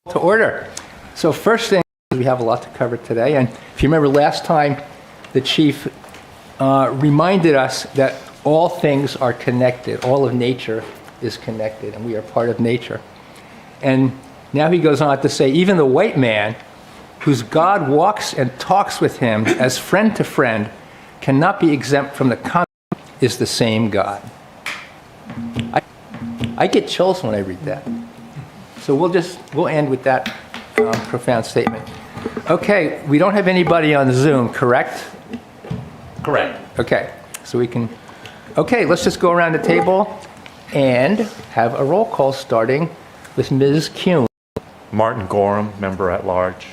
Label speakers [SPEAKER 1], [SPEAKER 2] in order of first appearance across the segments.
[SPEAKER 1] To order. So first thing, we have a lot to cover today, and if you remember last time, the chief reminded us that all things are connected. All of nature is connected, and we are part of nature. And now he goes on to say, even the white man, whose God walks and talks with him as friend to friend, cannot be exempt from the concept is the same God. I get chills when I read that. So we'll end with that profound statement. Okay, we don't have anybody on Zoom, correct?
[SPEAKER 2] Correct.
[SPEAKER 1] Okay, so we can, okay, let's just go around the table and have a roll call starting with Ms. Kuhn.
[SPEAKER 2] Martin Gorham, member at large.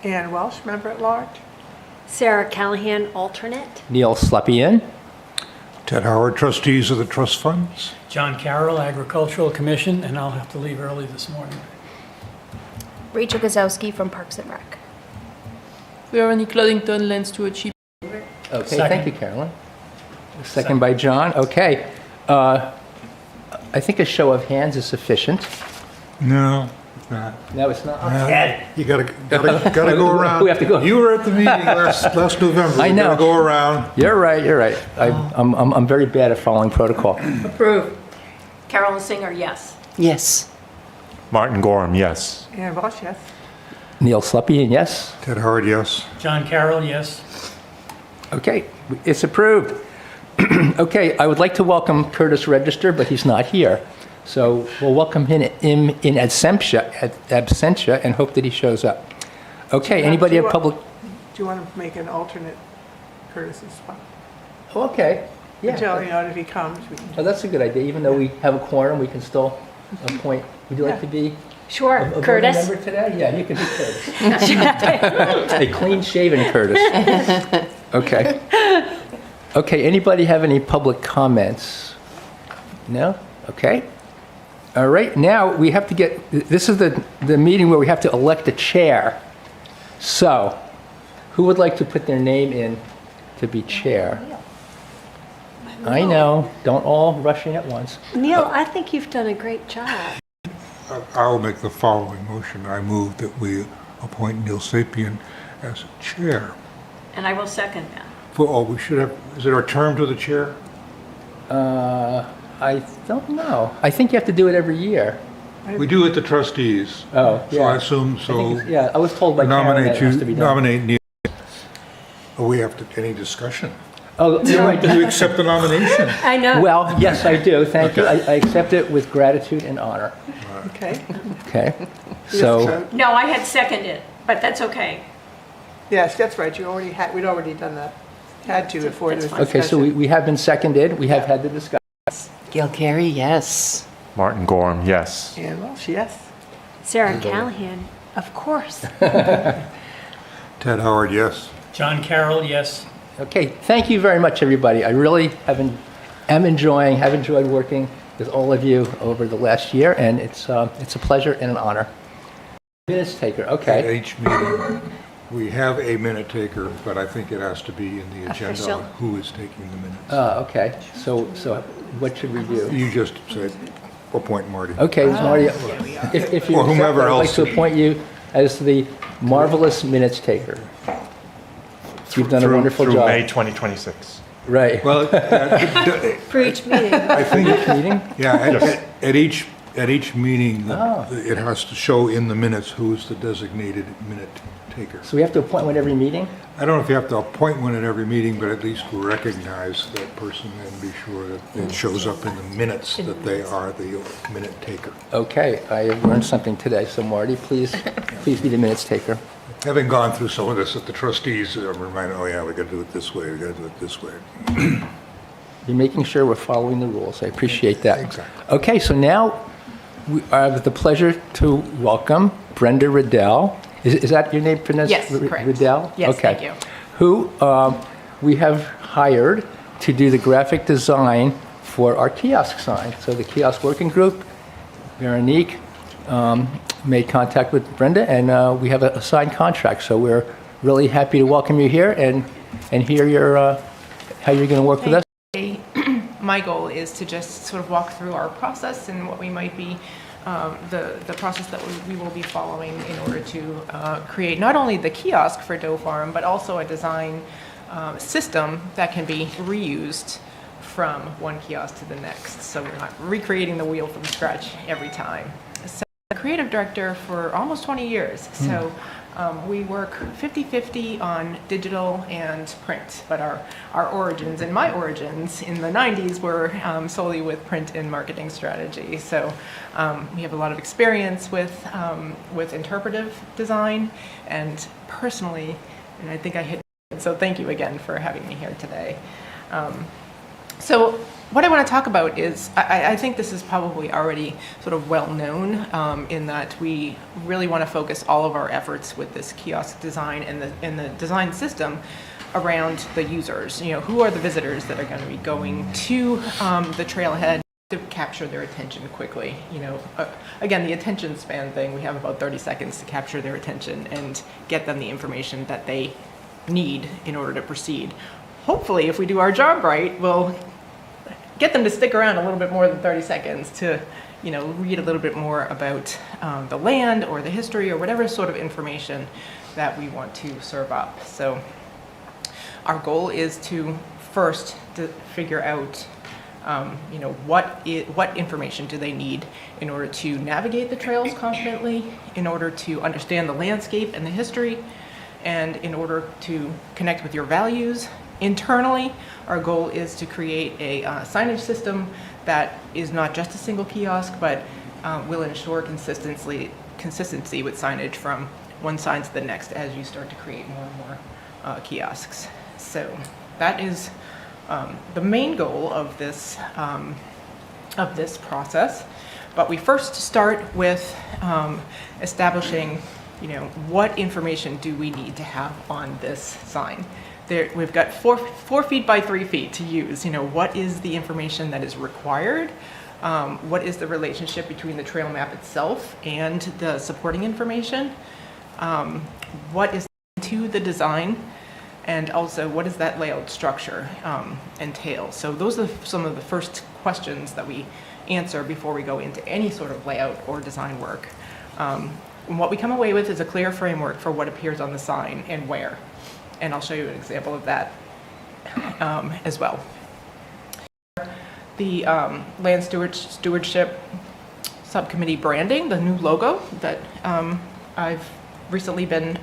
[SPEAKER 3] Ann Welsh, member at large.
[SPEAKER 4] Sarah Callahan, alternate.
[SPEAKER 1] Neil Slepian.
[SPEAKER 5] Ted Howard, trustees of the trust funds.
[SPEAKER 6] John Carroll, Agricultural Commission, and I'll have to leave early this morning.
[SPEAKER 7] Rachel Gazowski from Parks and Rec.
[SPEAKER 8] Veronique Luddington, Land Stewardship.
[SPEAKER 1] Okay,
[SPEAKER 6] Second.
[SPEAKER 1] thank you, Carolyn. Second by John. Okay. I think a show of hands is sufficient.
[SPEAKER 5] No, it's not.
[SPEAKER 1] No, it's not.
[SPEAKER 5] You gotta go around.
[SPEAKER 1] We have to go.
[SPEAKER 5] You were at the meeting last November.
[SPEAKER 1] I know.
[SPEAKER 5] You gotta go around.
[SPEAKER 1] You're right, you're right. I'm very bad at following protocol.
[SPEAKER 4] Approve. Carolyn Singer, yes.
[SPEAKER 8] Yes.
[SPEAKER 2] Martin Gorham, yes.
[SPEAKER 3] Ann Welsh, yes.
[SPEAKER 1] Neil Slepian, yes?
[SPEAKER 5] Ted Howard, yes.
[SPEAKER 6] John Carroll, yes.
[SPEAKER 1] Okay, it's approved. Okay, I would like to welcome Curtis Register, but he's not here. So we'll welcome him in absentia and hope that he shows up. Okay, anybody have public?
[SPEAKER 3] Do you want to make an alternate Curtis's spot?
[SPEAKER 1] Oh, okay,
[SPEAKER 3] Until,
[SPEAKER 1] yeah.
[SPEAKER 3] if he comes, we can.
[SPEAKER 1] Oh, that's a good idea. Even though we have a quorum, we can still appoint. Would you like to be
[SPEAKER 4] Sure,
[SPEAKER 1] a voting
[SPEAKER 4] Curtis.
[SPEAKER 1] member today? Yeah, you can be Curtis. A clean-shaven Curtis. Okay. Okay, anybody have any public comments? No? Okay. All right, now we have to get, this is the meeting where we have to elect a chair. So, who would like to put their name in to be chair? I know, don't all rush in at once.
[SPEAKER 4] Neil, I think you've done a great job.
[SPEAKER 5] I'll make the following motion. I move that we appoint Neil Sapien as chair.
[SPEAKER 4] And I will second that.
[SPEAKER 5] We should have, is it our term to the chair?
[SPEAKER 1] I don't know. I think you have to do it every year.
[SPEAKER 5] We do it to trustees.
[SPEAKER 1] Oh,
[SPEAKER 5] So I
[SPEAKER 1] yeah.
[SPEAKER 5] assume,
[SPEAKER 1] I think
[SPEAKER 5] so
[SPEAKER 1] it's- yeah, I was told by Karen that it has to be done.
[SPEAKER 5] nominate Neil. We have to, any discussion?
[SPEAKER 1] Oh, you're right.
[SPEAKER 5] Do you accept the nomination?
[SPEAKER 4] I know.
[SPEAKER 1] Well, yes, I do. Thank you. I accept it with gratitude and honor.
[SPEAKER 3] Okay.
[SPEAKER 1] Okay. So,
[SPEAKER 4] No, I had seconded, but that's okay.
[SPEAKER 3] Yes, that's right. We'd already done that. Had to before there was
[SPEAKER 4] That's
[SPEAKER 3] discussion.
[SPEAKER 1] okay, so we have been seconded. We have had the discussion.
[SPEAKER 8] Gail Carey, yes.
[SPEAKER 2] Martin Gorham, yes.
[SPEAKER 3] Ann Welsh, yes.
[SPEAKER 4] Sarah Callahan, of course.
[SPEAKER 5] Ted Howard, yes.
[SPEAKER 6] John Carroll, yes.
[SPEAKER 1] Okay, thank you very much, everybody. I really have enjoyed working with all of you over the last year, and it's a pleasure and an honor. Minutes taker,
[SPEAKER 5] At
[SPEAKER 1] okay.
[SPEAKER 5] each meeting, we have a minute taker, but I think it has to be in the agenda
[SPEAKER 4] Official.
[SPEAKER 5] on who is taking the minutes.
[SPEAKER 1] Okay, so what should we do?
[SPEAKER 5] You just said, appoint Marty.
[SPEAKER 1] Okay, Marty, if you
[SPEAKER 5] Or
[SPEAKER 1] accept,
[SPEAKER 5] whomever
[SPEAKER 1] I'd like
[SPEAKER 5] else.
[SPEAKER 1] to appoint you as the marvelous minutes taker. You've done a wonderful
[SPEAKER 2] Through
[SPEAKER 1] job.
[SPEAKER 2] May 2026.
[SPEAKER 1] Right.
[SPEAKER 5] Well,
[SPEAKER 4] For each meeting.
[SPEAKER 5] I think,
[SPEAKER 1] Meeting?
[SPEAKER 5] yeah, at each meeting,
[SPEAKER 1] Oh.
[SPEAKER 5] it has to show in the minutes who's the designated minute taker.
[SPEAKER 1] So we have to appoint one every meeting?
[SPEAKER 5] I don't know if you have to appoint one at every meeting, but at least recognize that person and be sure that it shows up in the minutes that they are the minute taker.
[SPEAKER 1] Okay, I have learned something today, so Marty, please be the minutes taker.
[SPEAKER 5] Having gone through some of this at the trustees, I'm reminded, oh yeah, we gotta do it this way, we gotta do it this way.
[SPEAKER 1] You're making sure we're following the rules. I appreciate that.
[SPEAKER 5] Exactly.
[SPEAKER 1] Okay, so now we have the pleasure to welcome Brenda Riddell. Is that your name pronounced?
[SPEAKER 8] Yes, correct.
[SPEAKER 1] Riddell?
[SPEAKER 8] Yes,
[SPEAKER 1] Okay.
[SPEAKER 8] thank you.
[SPEAKER 1] Who we have hired to do the graphic design for our kiosk sign. So the kiosk working group, Veronique, made contact with Brenda, and we have a signed contract. So we're really happy to welcome you here and hear your how you're going to work with us.
[SPEAKER 8] My goal is to just sort of walk through our process and what we might be
[SPEAKER 9] the process that we will be following in order to create not only the kiosk for Doe Farm, but also a design system that can be reused from one kiosk to the next. So we're not recreating the wheel from scratch every time. So I'm a creative director for almost 20 years. So we work 50-50 on digital and print, but our origins and my origins in the 90s were solely with print and marketing strategy. So we have a lot of experience with interpretive design, and personally, and I think I hit, so thank you again for having me here today. So what I want to talk about is, I think this is probably already sort of well known in that we really want to focus all of our efforts with this kiosk design and the design system around the users. You know, who are the visitors that are going to be going to the trailhead to capture their attention quickly? You know, again, the attention span thing, we have about 30 seconds to capture their attention and get them the information that they need in order to proceed. Hopefully, if we do our job right, we'll get them to stick around a little bit more than 30 seconds to, you know, read a little bit more about the land or the history or whatever sort of information that we want to serve up. So our goal is to first figure out, you know, what information do they need in order to navigate the trails confidently, in order to understand the landscape and the history, and in order to connect with your values. Internally, our goal is to create a signage system that is not just a single kiosk, but will ensure consistency with signage from one sign to the next as you start to create more and more kiosks. So that is the main goal of this process. But we first start with establishing, you know, what information do we need to have on this sign. We've got 4 feet by 3 feet to use. You know, what is the information that is required? What is the relationship between the trail map itself and the supporting information? What is to the design? And also, what does that layout structure entail? So those are some of the first questions that we answer before we go into any sort of layout or design work. And what we come away with is a clear framework for what appears on the sign and where. And I'll show you an example of that as well. The Land Stewardship Subcommittee branding, the new logo that I've recently been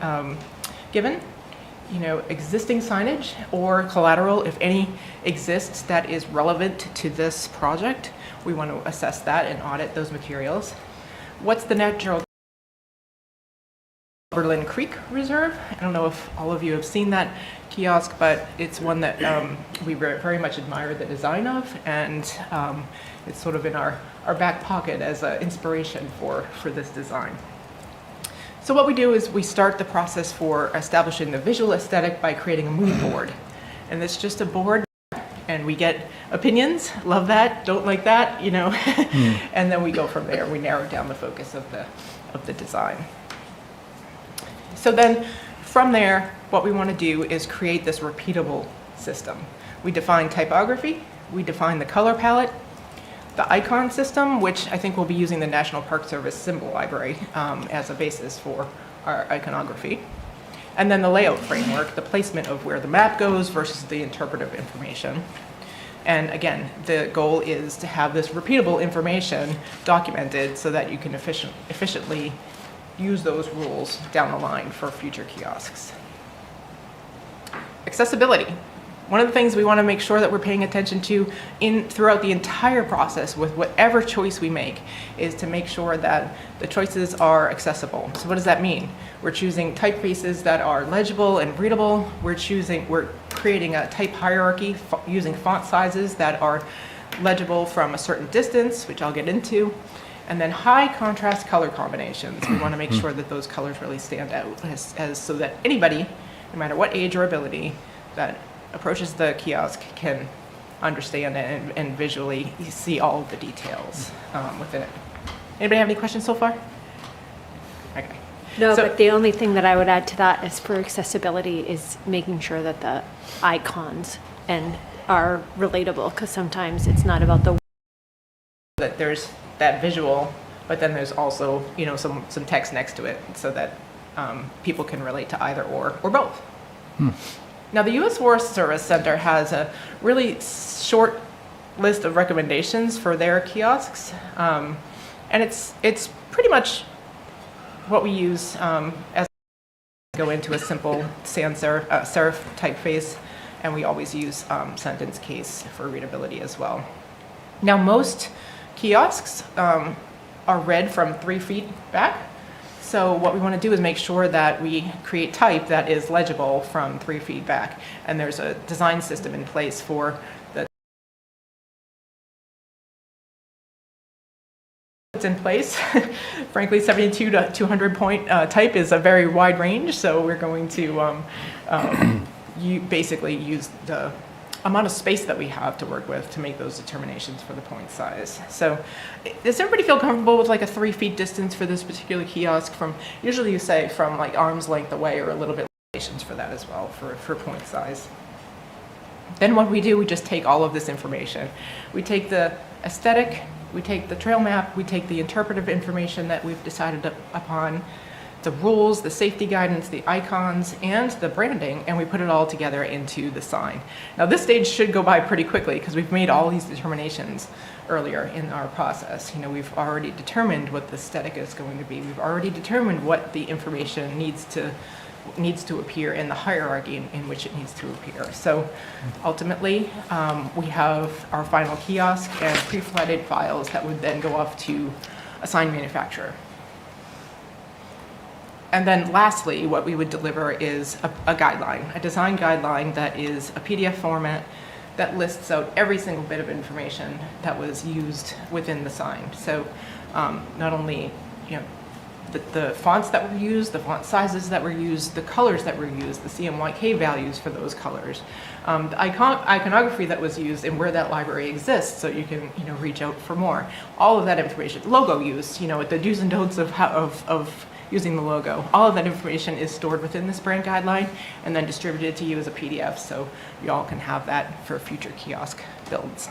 [SPEAKER 9] given. You know, existing signage or collateral, if any exists that is relevant to this project, we want to assess that and audit those materials. What's the natural Berlin Creek Reserve? I don't know if all of you have seen that kiosk, but it's one that we very much admire the design of, and it's sort of in our back pocket as an inspiration for this design. So what we do is we start the process for establishing the visual aesthetic by creating a mood board. And it's just a board, and we get opinions, love that, don't like that, you know, and then we go from there. We narrow down the focus of the design. So then from there, what we want to do is create this repeatable system. We define typography, we define the color palette, the icon system, which I think we'll be using the National Park Service symbol library as a basis for our iconography. And then the layout framework, the placement of where the map goes versus the interpretive information. And again, the goal is to have this repeatable information documented so that you can efficiently use those rules down the line for future kiosks. Accessibility. One of the things we want to make sure that we're paying attention to throughout the entire process with whatever choice we make is to make sure that the choices are accessible. So what does that mean? We're choosing typefaces that are legible and readable. We're creating a type hierarchy using font sizes that are legible from a certain distance, which I'll get into. And then high contrast color combinations. We want to make sure that those colors really stand out so that anybody, no matter what age or ability, that approaches the kiosk can understand and visually see all of the details within it. Anybody have any questions so far? Okay.
[SPEAKER 4] No, but the only thing that I would add to that is for accessibility is making sure that the icons are relatable, because sometimes it's not about the
[SPEAKER 9] that there's that visual but then there's also, you know, some text next to it so that people can relate to either or both. Now, the U.S. Forest Service Center has a really short list of recommendations for their kiosks, and it's pretty much what we use as go into a simple sans serif typeface, and we always use sentence case for readability as well. Now, most kiosks are read from 3 feet back. So what we want to do is make sure that we create type that is legible from 3 feet back. And there's a design system in place for the it's in place. Frankly, 72 to 200 point type is a very wide range. So we're going to you basically use the amount of space that we have to work with to make those determinations for the point size. So does everybody feel comfortable with like a 3 feet distance for this particular kiosk from, usually you say from like arm's length away or a little bit for that as well for point size. Then what we do, we just take all of this information. We take the aesthetic, we take the trail map, we take the interpretive information that we've decided upon, the rules, the safety guidance, the icons, and the branding, and we put it all together into the sign. Now this stage should go by pretty quickly because we've made all these determinations earlier in our process. You know, we've already determined what the aesthetic is going to be. We've already determined what the information needs to appear in the hierarchy in which it needs to appear. So ultimately, we have our final kiosk and pre-flooded files that would then go off to a sign manufacturer. And then lastly, what we would deliver is a guideline, a design guideline that is a PDF format that lists out every single bit of information that was used within the sign. So not only, you know, the fonts that were used, the font sizes that were used, the colors that were used, the CMYK values for those colors, the iconography that was used, and where that library exists, so you can, you know, reach out for more. All of that information, logo use, you know, the do's and don'ts of using the logo. All of that information is stored within this brand guideline and then distributed to you as a PDF, so you all can have that for future kiosk builds.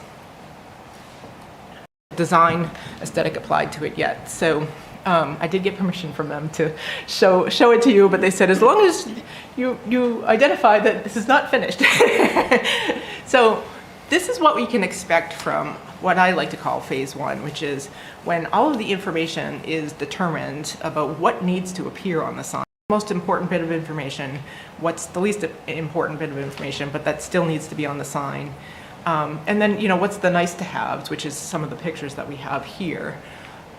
[SPEAKER 9] Design aesthetic applied to it yet. So I did get permission from them to show it to you, but they said as long as you identify that this is not finished. So this is what we can expect from what I like to call phase one, which is when all of the information is determined about what needs to appear on the sign. The most important bit of information, what's the least important bit of information, but that still needs to be on the sign. And then, you know, what's the nice to haves, which is some of the pictures that we have here.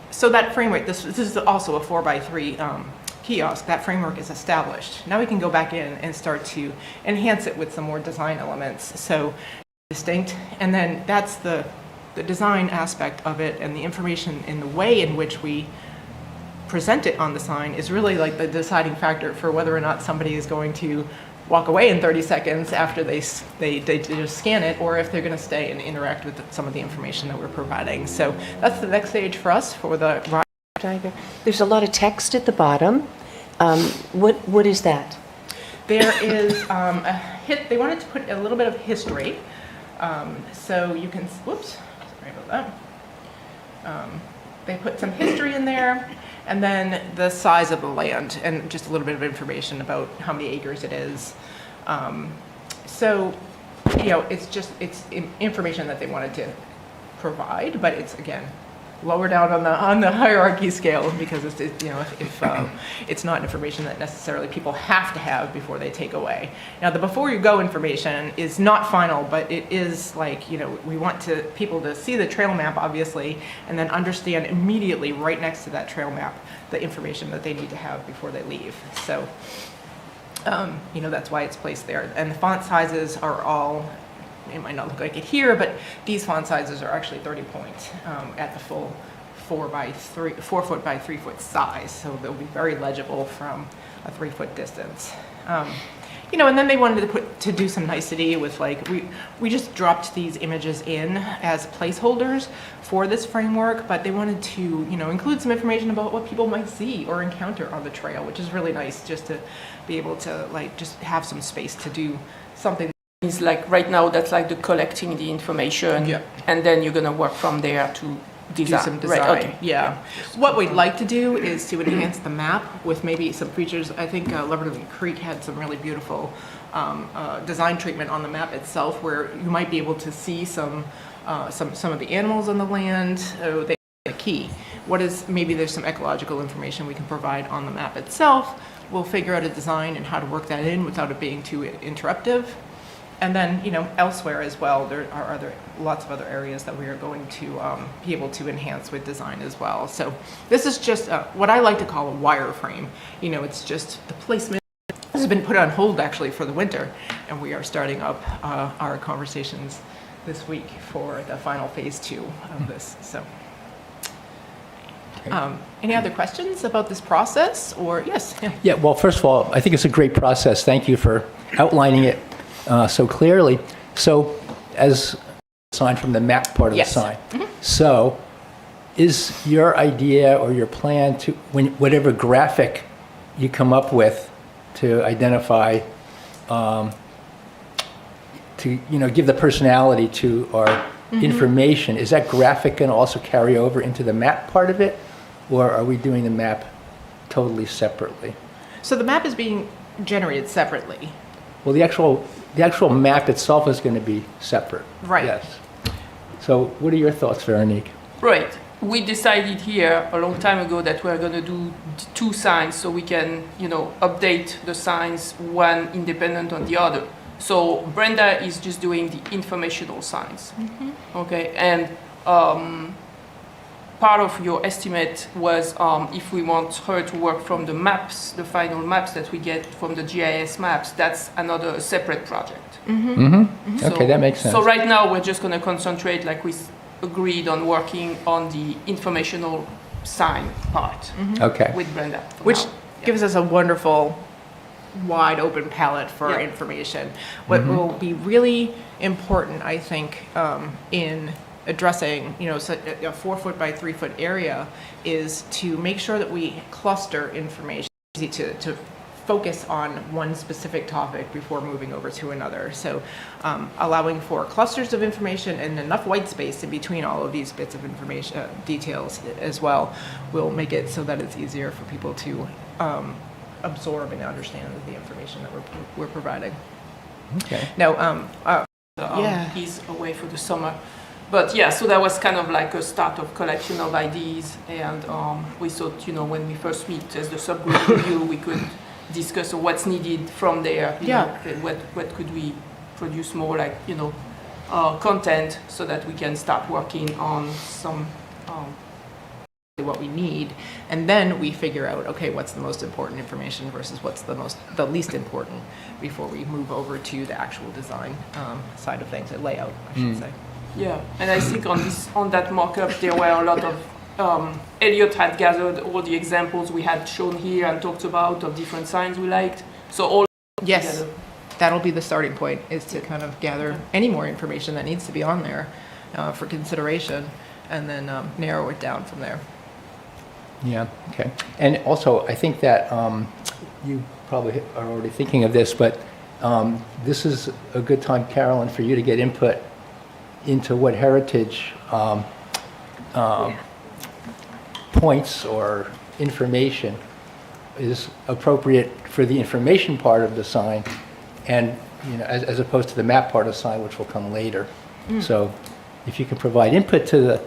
[SPEAKER 9] So that framework, this is also a 4x3 kiosk, that framework is established. Now we can go back in and start to enhance it with some more design elements. So distinct, and then that's the design aspect of it, and the information in the way in which we present it on the sign is really like the deciding factor for whether or not somebody is going to walk away in 30 seconds after they just scan it, or if they're going to stay and interact with some of the information that we're providing. So that's the next stage for us for the
[SPEAKER 10] diagram. There's a lot of text at the bottom. What is that?
[SPEAKER 9] There is they wanted to put a little bit of history. So you can, whoops, sorry about that. They put some history in there, and then the size of the land, and just a little bit of information about how many acres it is. So, you know, it's information that they wanted to provide, but it's, again, lower down on the hierarchy scale, because it's you know, if it's not information that necessarily people have to have before they take away. Now, the before you go information is not final, but it is like, you know, we want people to see the trail map, obviously, and then understand immediately right next to that trail map the information that they need to have before they leave. So, you know, that's why it's placed there. And the font sizes are all, it might not look like it here, but these font sizes are actually 30 point at the full 4 foot by 3 foot size. So they'll be very legible from a 3 foot distance. You know, and then they wanted to do some nicety with, like, we just dropped these images in as placeholders for this framework, but they wanted to, you know, include some information about what people might see or encounter on the trail, which is really nice, just to be able to, like, just have some space to do something.
[SPEAKER 8] It's like right now that's like the collecting the information,
[SPEAKER 9] Yeah.
[SPEAKER 8] and then you're gonna work from there to Design,
[SPEAKER 9] some
[SPEAKER 8] right,
[SPEAKER 9] design.
[SPEAKER 8] okay.
[SPEAKER 9] Yeah. What we'd like to do is to enhance the map with maybe some features. I think Leverton Creek had some really beautiful design treatment on the map itself, where you might be able to see some of the animals on the land. They a key. What is, maybe there's some ecological information we can provide on the map itself. We'll figure out a design and how to work that in without it being too interruptive. And then, elsewhere as well, there are lots of other areas that we are going to be able to enhance with design as well. So this is just what I like to call a wireframe. It's just the placement has been put on hold actually for the winter, and we are starting up our conversations this week for the final phase 2 of this. So. Any other questions about this process, or yes?
[SPEAKER 1] Yeah, well, first of all, I think it's a great process. Thank you for outlining it so clearly. So, as sign from the map part of
[SPEAKER 9] Yes.
[SPEAKER 1] the sign. So, is your idea or your plan to, whatever graphic you come up with to identify, to give the personality to our information, is that graphic going to also carry over into the map part of it? Or are we doing the map totally separately?
[SPEAKER 9] So the map is being generated separately.
[SPEAKER 1] Well, the actual map itself is going to be separate.
[SPEAKER 9] Right.
[SPEAKER 1] Yes. So what are your thoughts, Veronique?
[SPEAKER 8] Right. We decided here a long time ago that we're going to do 2 signs so we can, update the signs one independent on the other. So Brenda is just doing the informational signs. Okay. And part of your estimate was if we want her to work from the maps, the final maps that we get from the GIS maps, that's another separate project.
[SPEAKER 1] Okay, that makes sense.
[SPEAKER 8] So right now, we're just going to concentrate, like we agreed, on working on the informational sign part
[SPEAKER 1] Okay.
[SPEAKER 8] with Brenda. for
[SPEAKER 9] Which
[SPEAKER 8] now.
[SPEAKER 9] gives us a wonderful wide open palette for
[SPEAKER 8] Yeah.
[SPEAKER 9] information. What will be really important, I think, in addressing, a 4 foot by 3 foot area is to make sure that we cluster information, easy to focus on one specific topic before moving over to another. So allowing for clusters of information and enough white space in between all of these bits of information, details as well, will make it so that it's easier for people to absorb and understand the information that we're providing.
[SPEAKER 1] Okay.
[SPEAKER 9] Now, yeah.
[SPEAKER 8] He's away for the summer. But yeah, so that was kind of like a start of collection of ideas, and we thought, when we first meet as the subgroup review, we could discuss what's needed from there. you
[SPEAKER 9] Yeah.
[SPEAKER 8] know, what could we produce more, like, content, so that we can start working on some
[SPEAKER 9] what we need, and then we figure out, okay, what's the most important information versus what's the least important before we move over to the actual design side of things, or layout, I should say.
[SPEAKER 8] Yeah, and I think on that mock-up there were a lot of Elliot had gathered all the examples we had shown here and talked about of different signs we liked. So all
[SPEAKER 9] Yes,
[SPEAKER 8] together.
[SPEAKER 9] that'll be the starting point, is to kind of gather any more information that needs to be on there for consideration, and then narrow it down from there.
[SPEAKER 1] Yeah, okay. And also, I think that you probably are already thinking of this, but this is a good time, Carolyn, for you to get input into what heritage points or information is appropriate for the information part of the sign, and as opposed to the map part of the sign, which will come later. So if you can provide input to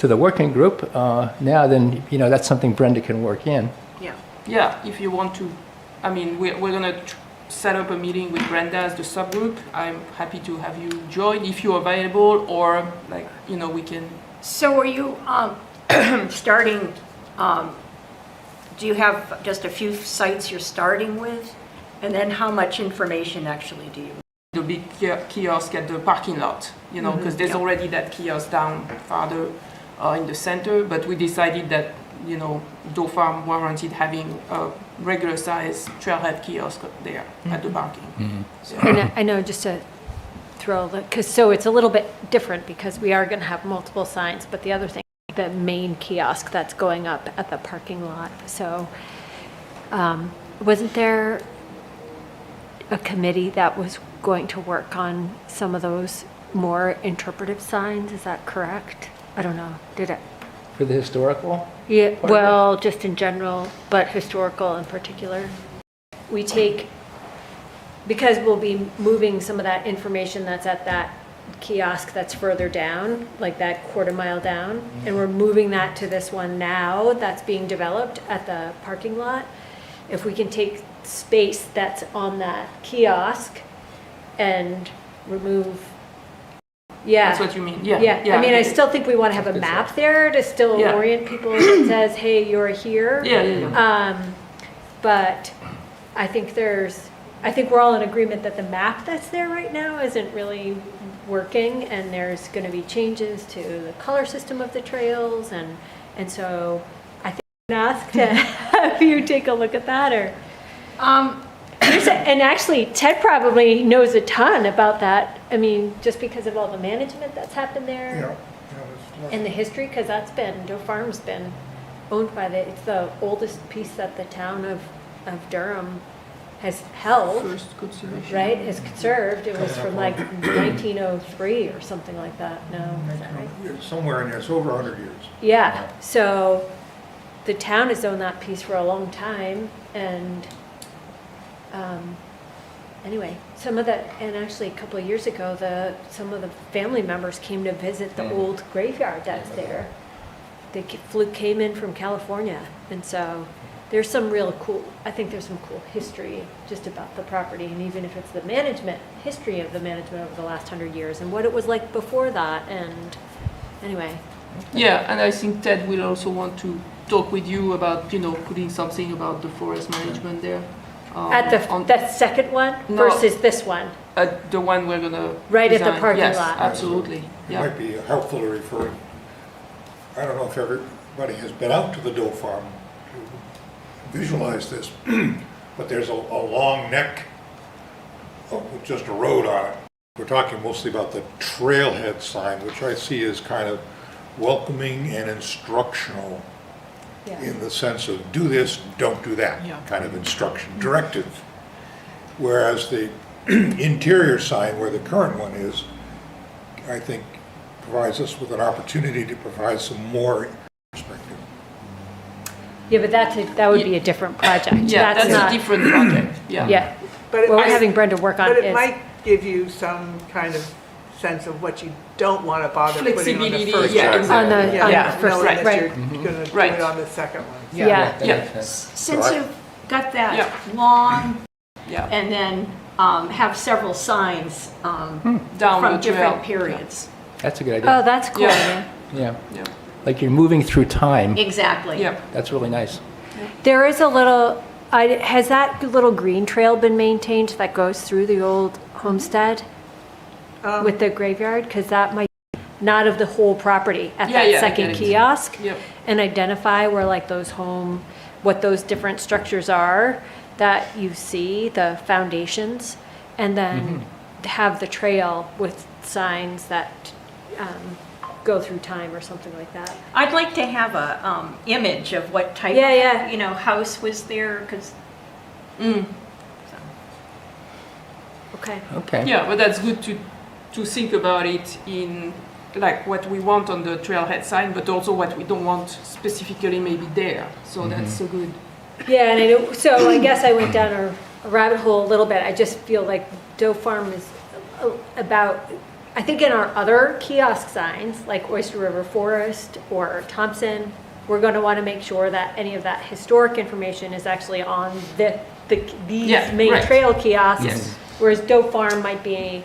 [SPEAKER 1] the working group now, then that's something Brenda can work in.
[SPEAKER 8] Yeah, if you want to, we're going to set up a meeting with Brenda as the subgroup. I'm happy to have you join if you're available, or we can.
[SPEAKER 11] So are you starting, do you have just a few sites you're starting with? And then how much information actually do you?
[SPEAKER 8] The big kiosk at the parking lot, because there's already that kiosk down farther in the center, but we decided that, Doe Farm warranted having a regular size trailhead kiosk there at the parking. So,
[SPEAKER 4] And I know, just to throw, so it's a little bit different because we are going to have multiple signs, but the other thing, the main kiosk that's going up at the parking lot. So wasn't there a committee that was going to work on some of those more interpretive signs? Is that correct? I don't know. Did it?
[SPEAKER 1] For the historical?
[SPEAKER 4] Yeah,
[SPEAKER 1] part of it?
[SPEAKER 4] well, just in general, but historical in particular. We take, because we'll be moving some of that information that's at that kiosk that's further down, like that quarter mile down, and we're moving that to this one now that's being developed at the parking lot. If we can take space that's on that kiosk and remove, yeah.
[SPEAKER 8] That's what you mean, yeah.
[SPEAKER 4] Yeah, I mean, I
[SPEAKER 8] get it.
[SPEAKER 4] still think we want to have a map there to still
[SPEAKER 8] Yeah.
[SPEAKER 4] orient people that says, hey, you're here.
[SPEAKER 8] Yeah.
[SPEAKER 4] But I think we're all in agreement that the map that's there right now isn't really working, and there's going to be changes to the color system of the trails, and so I think I'm going to ask to have you take a look at that, or. And actually, Ted probably knows a ton about that. I mean, just because of all the management that's happened there and the history, because Doe Farm's been owned by it's the oldest piece that the town of Durham has held,
[SPEAKER 8] First conservation.
[SPEAKER 4] right? Has conserved. It was from like 1903 or something like that. No, is that right?
[SPEAKER 5] Somewhere in there, it's over 100 years.
[SPEAKER 4] Yeah. So the town has owned that piece for a long time, and anyway, and actually a couple of years ago, some of the family members came to visit the old graveyard that's there. They came in from California, and so there's some real cool, I think there's some cool history just about the property, and even if it's the history of the management over the last 100 years, and what it was like before that, and anyway.
[SPEAKER 8] Yeah, and I think Ted will also want to talk with you about, putting something about the forest management there.
[SPEAKER 4] At that second one
[SPEAKER 8] No.
[SPEAKER 4] versus this one?
[SPEAKER 8] The one we're gonna
[SPEAKER 4] Right at the
[SPEAKER 8] design.
[SPEAKER 4] parking
[SPEAKER 8] Yes,
[SPEAKER 4] lot.
[SPEAKER 8] absolutely,
[SPEAKER 5] It
[SPEAKER 8] yeah.
[SPEAKER 5] might be helpful to refer, I don't know if everybody has been out to the Doe Farm to visualize this, but there's a long neck with just a road on it. We're talking mostly about the trailhead sign, which I see as kind of welcoming and instructional
[SPEAKER 4] Yeah.
[SPEAKER 5] in the sense of do this, don't do that,
[SPEAKER 9] Yeah.
[SPEAKER 5] kind of instruction, directive. Whereas the interior sign, where the current one is, I think provides us with an opportunity to provide some more perspective.
[SPEAKER 4] Yeah, but that would be a different project.
[SPEAKER 8] Yeah, that's
[SPEAKER 4] not,
[SPEAKER 8] a different project, yeah.
[SPEAKER 4] Yeah,
[SPEAKER 3] But it
[SPEAKER 4] well, we're
[SPEAKER 3] might-
[SPEAKER 4] having Brenda work on
[SPEAKER 3] But it
[SPEAKER 4] is,
[SPEAKER 3] might give you some kind of sense of what you don't want to bother putting on the
[SPEAKER 8] Flexibility,
[SPEAKER 3] first
[SPEAKER 8] yeah,
[SPEAKER 3] one.
[SPEAKER 8] exactly.
[SPEAKER 4] on the
[SPEAKER 9] Yeah.
[SPEAKER 4] first,
[SPEAKER 3] Knowing that
[SPEAKER 4] right.
[SPEAKER 3] you're going to do
[SPEAKER 8] Right.
[SPEAKER 3] it on the second one.
[SPEAKER 4] Yeah.
[SPEAKER 1] That
[SPEAKER 8] Yeah.
[SPEAKER 1] makes sense.
[SPEAKER 11] Since
[SPEAKER 5] So I-
[SPEAKER 11] you've got that
[SPEAKER 8] Yeah.
[SPEAKER 11] long,
[SPEAKER 8] Yeah,
[SPEAKER 11] and then have several signs
[SPEAKER 8] down
[SPEAKER 11] from
[SPEAKER 8] the trail.
[SPEAKER 11] different periods.
[SPEAKER 1] That's a good
[SPEAKER 4] Oh,
[SPEAKER 1] idea.
[SPEAKER 4] that's cool.
[SPEAKER 8] Yeah.
[SPEAKER 1] Yeah,
[SPEAKER 8] Yeah,
[SPEAKER 1] like you're moving through time.
[SPEAKER 11] Exactly.
[SPEAKER 8] yeah.
[SPEAKER 1] That's really nice.
[SPEAKER 4] There is a little, has that little green trail been maintained that goes through the old homestead with the graveyard? Because that might not of the whole property at
[SPEAKER 8] Yeah,
[SPEAKER 4] that
[SPEAKER 8] yeah, I
[SPEAKER 4] second
[SPEAKER 8] get it.
[SPEAKER 4] kiosk.
[SPEAKER 8] Yep.
[SPEAKER 4] And identify where like what those different structures are that you see, the foundations, and then have the trail with signs that go through time or something like that.
[SPEAKER 11] I'd like to have a image of what type
[SPEAKER 4] Yeah, yeah.
[SPEAKER 11] of, house was there, because
[SPEAKER 4] Okay.
[SPEAKER 1] Okay.
[SPEAKER 8] Yeah, but that's good to think about it in like what we want on the trailhead sign, but also what we don't want specifically maybe there. So that's a good.
[SPEAKER 4] Yeah, and so I guess I went down a rabbit hole a little bit. I just feel like Doe Farm is about, I think in our other kiosk signs, like Oyster River Forest or Thompson, we're going to want to make sure that any of that historic information is actually on these
[SPEAKER 8] Yeah,
[SPEAKER 4] main
[SPEAKER 8] right.
[SPEAKER 4] trail kiosks.
[SPEAKER 8] Yes.
[SPEAKER 4] Whereas Doe Farm might be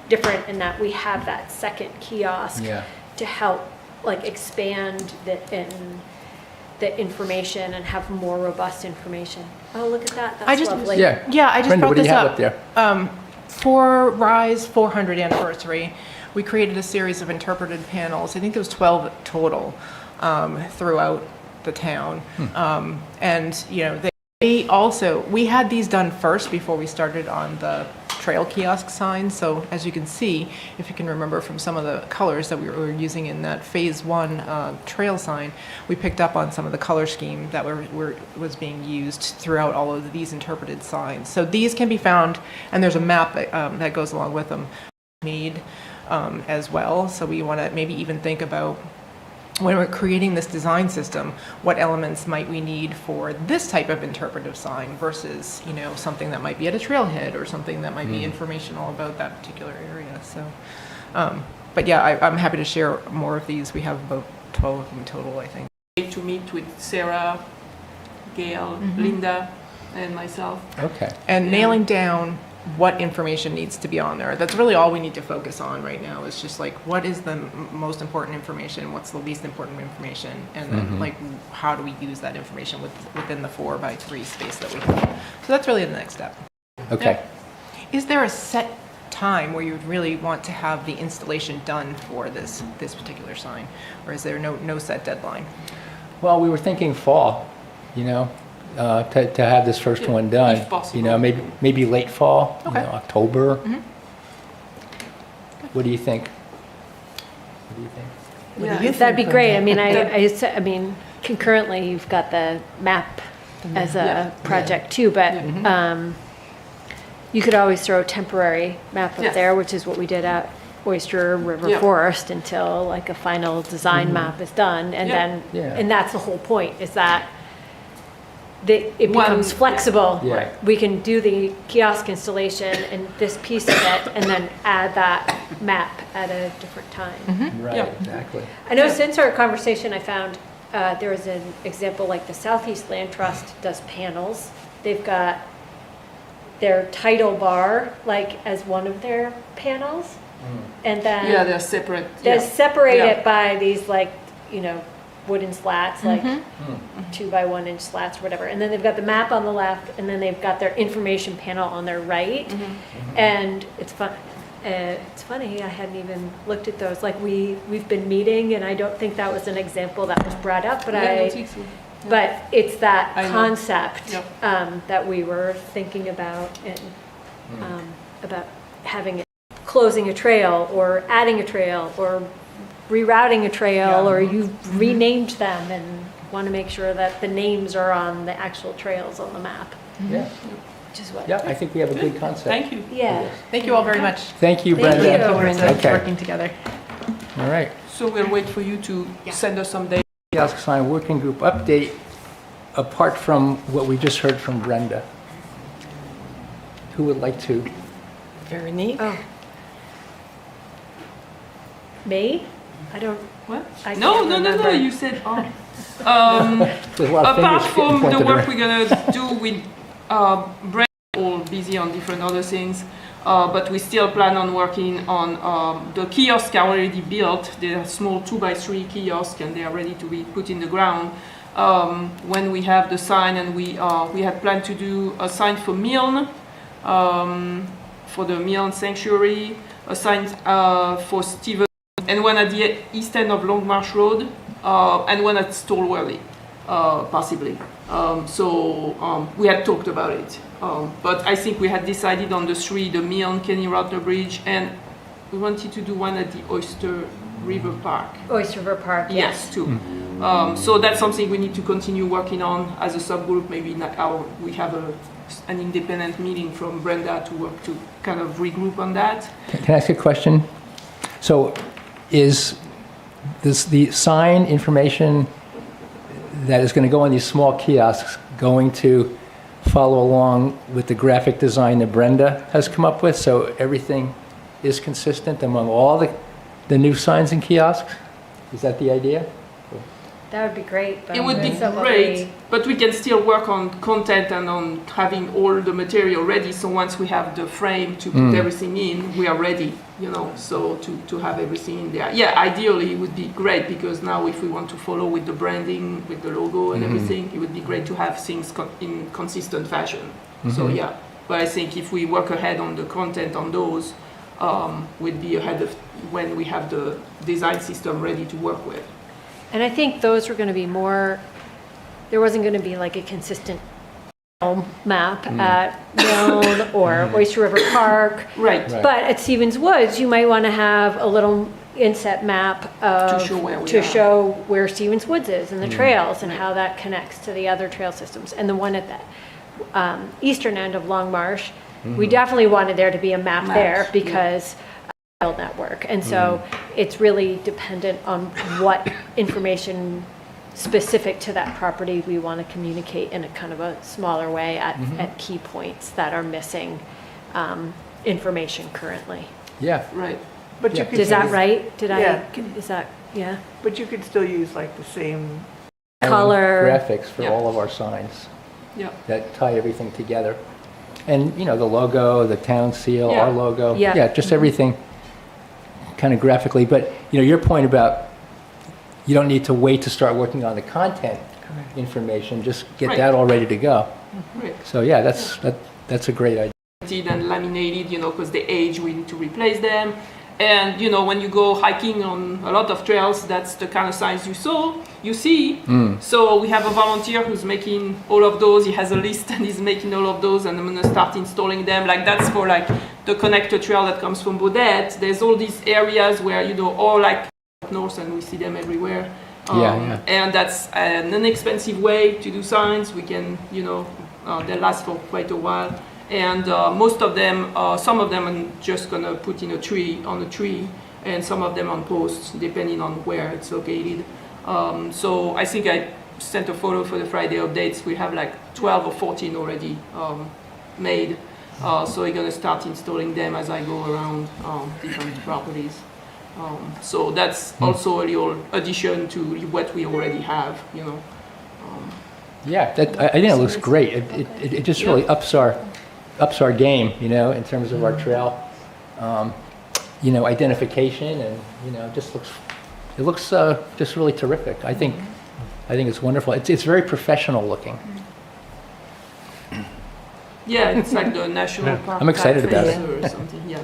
[SPEAKER 4] different in that we have that second kiosk
[SPEAKER 1] Yeah.
[SPEAKER 4] to help like expand the information and have more robust information. Oh, look at that. That's
[SPEAKER 9] I just-
[SPEAKER 4] lovely.
[SPEAKER 1] Yeah.
[SPEAKER 9] Yeah, I just
[SPEAKER 1] Brenda,
[SPEAKER 9] brought
[SPEAKER 1] what do
[SPEAKER 9] this
[SPEAKER 1] you have
[SPEAKER 9] up.
[SPEAKER 1] up there?
[SPEAKER 9] For RISE 400 anniversary, we created a series of interpreted panels. I think there was 12 total throughout the town. And, we had these done first before we started on the trail kiosk signs. So as you can see, if you can remember from some of the colors that we were using in that phase 1 trail sign, we picked up on some of the color scheme that was being used throughout all of these interpreted signs. So these can be found, and there's a map that goes along with them made as well. So we want to maybe even think about when we're creating this design system, what elements might we need for this type of interpretive sign versus, you know, something that might be at a trailhead or something that might be informational about that particular area. So, but yeah, I'm happy to share more of these. We have about 12 of them total, I think.
[SPEAKER 8] To meet with Sarah, Gail, Linda, and myself.
[SPEAKER 1] Okay.
[SPEAKER 9] And nailing down what information needs to be on there. That's really all we need to focus on right now, is just like, what is the most important information, what's the least important information, and then like, how do we use that information within the 4x3 space that we have. So that's really the next step.
[SPEAKER 1] Okay.
[SPEAKER 9] Is there a set time where you would really want to have the installation done for this particular sign? Or is there no set deadline?
[SPEAKER 1] Well, we were thinking fall, you know, to have this first one done.
[SPEAKER 8] if possible.
[SPEAKER 1] You know, maybe late fall, you
[SPEAKER 9] Okay.
[SPEAKER 1] know, October. What do you think? What do you think?
[SPEAKER 4] Yeah, that'd be great. I mean, I mean, concurrently, you've got the map as a project too, but you could always throw a temporary map up
[SPEAKER 8] Yes.
[SPEAKER 4] there, which is what we did at Oyster River
[SPEAKER 8] Yeah.
[SPEAKER 4] Forest, until like a final design map is done, and then and that's the whole point, is that it becomes flexible.
[SPEAKER 1] Yeah.
[SPEAKER 4] We can do the kiosk installation and this piece of it, and then add that map at a different time.
[SPEAKER 1] Right,
[SPEAKER 8] Yeah.
[SPEAKER 1] exactly.
[SPEAKER 4] I know since our conversation, I found there was an example, like the Southeast Land Trust does panels. They've got their title bar like as one of their panels, and then
[SPEAKER 8] Yeah, they're separate.
[SPEAKER 4] they're
[SPEAKER 8] Yeah.
[SPEAKER 4] separated
[SPEAKER 8] Yeah.
[SPEAKER 4] by these, like, you know, wooden slats, like 2x1 inch slats or whatever. And then they've got the map on the left, and then they've got their information panel on their right. And it's fun. It's funny, I hadn't even looked at those. Like, we've been meeting, and I don't think that was an example that was brought up, but
[SPEAKER 8] Yeah, I don't think so.
[SPEAKER 4] but it's that
[SPEAKER 8] I know.
[SPEAKER 4] concept
[SPEAKER 8] Yep.
[SPEAKER 4] that we were thinking about, and about having it, closing a trail or adding a trail or rerouting a trail, or you've renamed them and want to make sure that the names are on the actual trails on the map,
[SPEAKER 1] Yeah,
[SPEAKER 4] which is what.
[SPEAKER 1] yeah, I think we have a good concept.
[SPEAKER 8] Thank you.
[SPEAKER 4] Yeah.
[SPEAKER 9] Thank you all very much.
[SPEAKER 1] Thank you,
[SPEAKER 4] Thank
[SPEAKER 1] Brenda.
[SPEAKER 4] you.
[SPEAKER 9] Thank you, Brenda,
[SPEAKER 1] Okay.
[SPEAKER 9] working together.
[SPEAKER 1] All right.
[SPEAKER 8] So we'll wait for you to send us some data.
[SPEAKER 1] Kiosk sign working group update, apart from what we just heard from Brenda. Who would like to?
[SPEAKER 10] Veronique?
[SPEAKER 4] Oh. Me? I don't,
[SPEAKER 8] What?
[SPEAKER 4] I
[SPEAKER 8] No,
[SPEAKER 4] can't
[SPEAKER 8] no, no, no,
[SPEAKER 4] remember.
[SPEAKER 8] you said,
[SPEAKER 1] There's a lot of
[SPEAKER 8] apart
[SPEAKER 1] fingers
[SPEAKER 8] from
[SPEAKER 1] getting
[SPEAKER 8] the
[SPEAKER 1] pointed
[SPEAKER 8] work
[SPEAKER 1] around.
[SPEAKER 8] we're gonna do with Brent, all busy on different other things, but we still plan on working on the kiosk are already built. They're small 2x3 kiosk, and they are ready to be put in the ground. When we have the sign, and we had planned to do a sign for Milne, for the Milne Sanctuary, a sign for Stephen, and one at the east end of Long Marsh Road, and one at Stolworthy, possibly. So we had talked about it, but I think we had decided on the three: the Milne, Kenny Rottner Bridge, and we wanted to do one at the Oyster River Park.
[SPEAKER 4] Oyster River Park,
[SPEAKER 8] Yes, too. So that's something we need to continue working on as a subgroup. Maybe we have an independent meeting from Brenda to work to kind of regroup on that.
[SPEAKER 1] Can I ask a question? So is the sign information that is going to go on these small kiosks going to follow along with the graphic design that Brenda has come up with? So everything is consistent among all the new signs and kiosks? Is that the idea?
[SPEAKER 4] That would be great. But
[SPEAKER 8] It would be
[SPEAKER 4] that's not what
[SPEAKER 8] great,
[SPEAKER 4] we-
[SPEAKER 8] but we can still work on content and on having all the material ready. So once we have the frame to put everything in, we are ready, you know, so to have everything in there. Yeah, ideally it would be great, because now if we want to follow with the branding, with the logo and everything, it would be great to have things in consistent fashion. So yeah, but I think if we work ahead on the content on those, we'd be ahead of when we have the design system ready to work with.
[SPEAKER 4] And I think those were going to be more, there wasn't going to be like a consistent map at Milne or Oyster River Park.
[SPEAKER 8] Right.
[SPEAKER 4] But at Stevens Woods, you might want to have a little inset map of,
[SPEAKER 8] To show where we
[SPEAKER 4] to
[SPEAKER 8] are.
[SPEAKER 4] show where Stevens Woods is and the trails and how that connects to the other trail systems. And the one at the eastern end of Long Marsh, we definitely wanted there to be a map there, because trail network. And so it's really dependent on what information specific to that property we want to communicate in a kind of a smaller way at key points that are missing information currently.
[SPEAKER 1] Yeah.
[SPEAKER 8] Right.
[SPEAKER 3] But you
[SPEAKER 1] Yeah.
[SPEAKER 3] could
[SPEAKER 4] Is that
[SPEAKER 3] use-
[SPEAKER 4] right?
[SPEAKER 3] Yeah.
[SPEAKER 4] Is that, yeah?
[SPEAKER 3] But you could still use like the same,
[SPEAKER 4] Color.
[SPEAKER 1] Graphics for
[SPEAKER 8] Yeah.
[SPEAKER 1] all of our signs
[SPEAKER 8] Yeah.
[SPEAKER 1] that tie everything together. And, you know, the logo, the town seal,
[SPEAKER 8] Yeah.
[SPEAKER 1] our logo.
[SPEAKER 4] Yeah.
[SPEAKER 1] Yeah, just everything kind of graphically. But, you know, your point about you don't need to wait to start working on the content information, just get
[SPEAKER 8] Right.
[SPEAKER 1] that all ready to go.
[SPEAKER 8] Right.
[SPEAKER 1] So, yeah, that's a great idea.
[SPEAKER 8] And laminated, you know, because they age, we need to replace them. And, you know, when you go hiking on a lot of trails, that's the kind of signs you see. So we have a volunteer who's making all of those. He has a list and he's making all of those, and I'm gonna start installing them. Like that's for like the connector trail that comes from Baudette. There's all these areas where, you know, all like up north, and we see them everywhere.
[SPEAKER 1] Yeah.
[SPEAKER 8] And that's an inexpensive way to do signs. We can, you know, they last for quite a while. And most of them, some of them I'm just gonna put in on a tree, and some of them on posts, depending on where it's located. So I think I sent a photo for the Friday updates. We have like 12 or 14 already made. So we're gonna start installing them as I go around different properties. So that's also a little addition to what we already have, you know.
[SPEAKER 1] Yeah, I think it looks great. It just really ups our game, you know, in terms of our trail, you know, identification, and you know, it looks just really terrific. I think it's wonderful. It's very professional looking.
[SPEAKER 8] Yeah, it's like the national park.
[SPEAKER 1] I'm excited about it.
[SPEAKER 8] Or something. Yeah.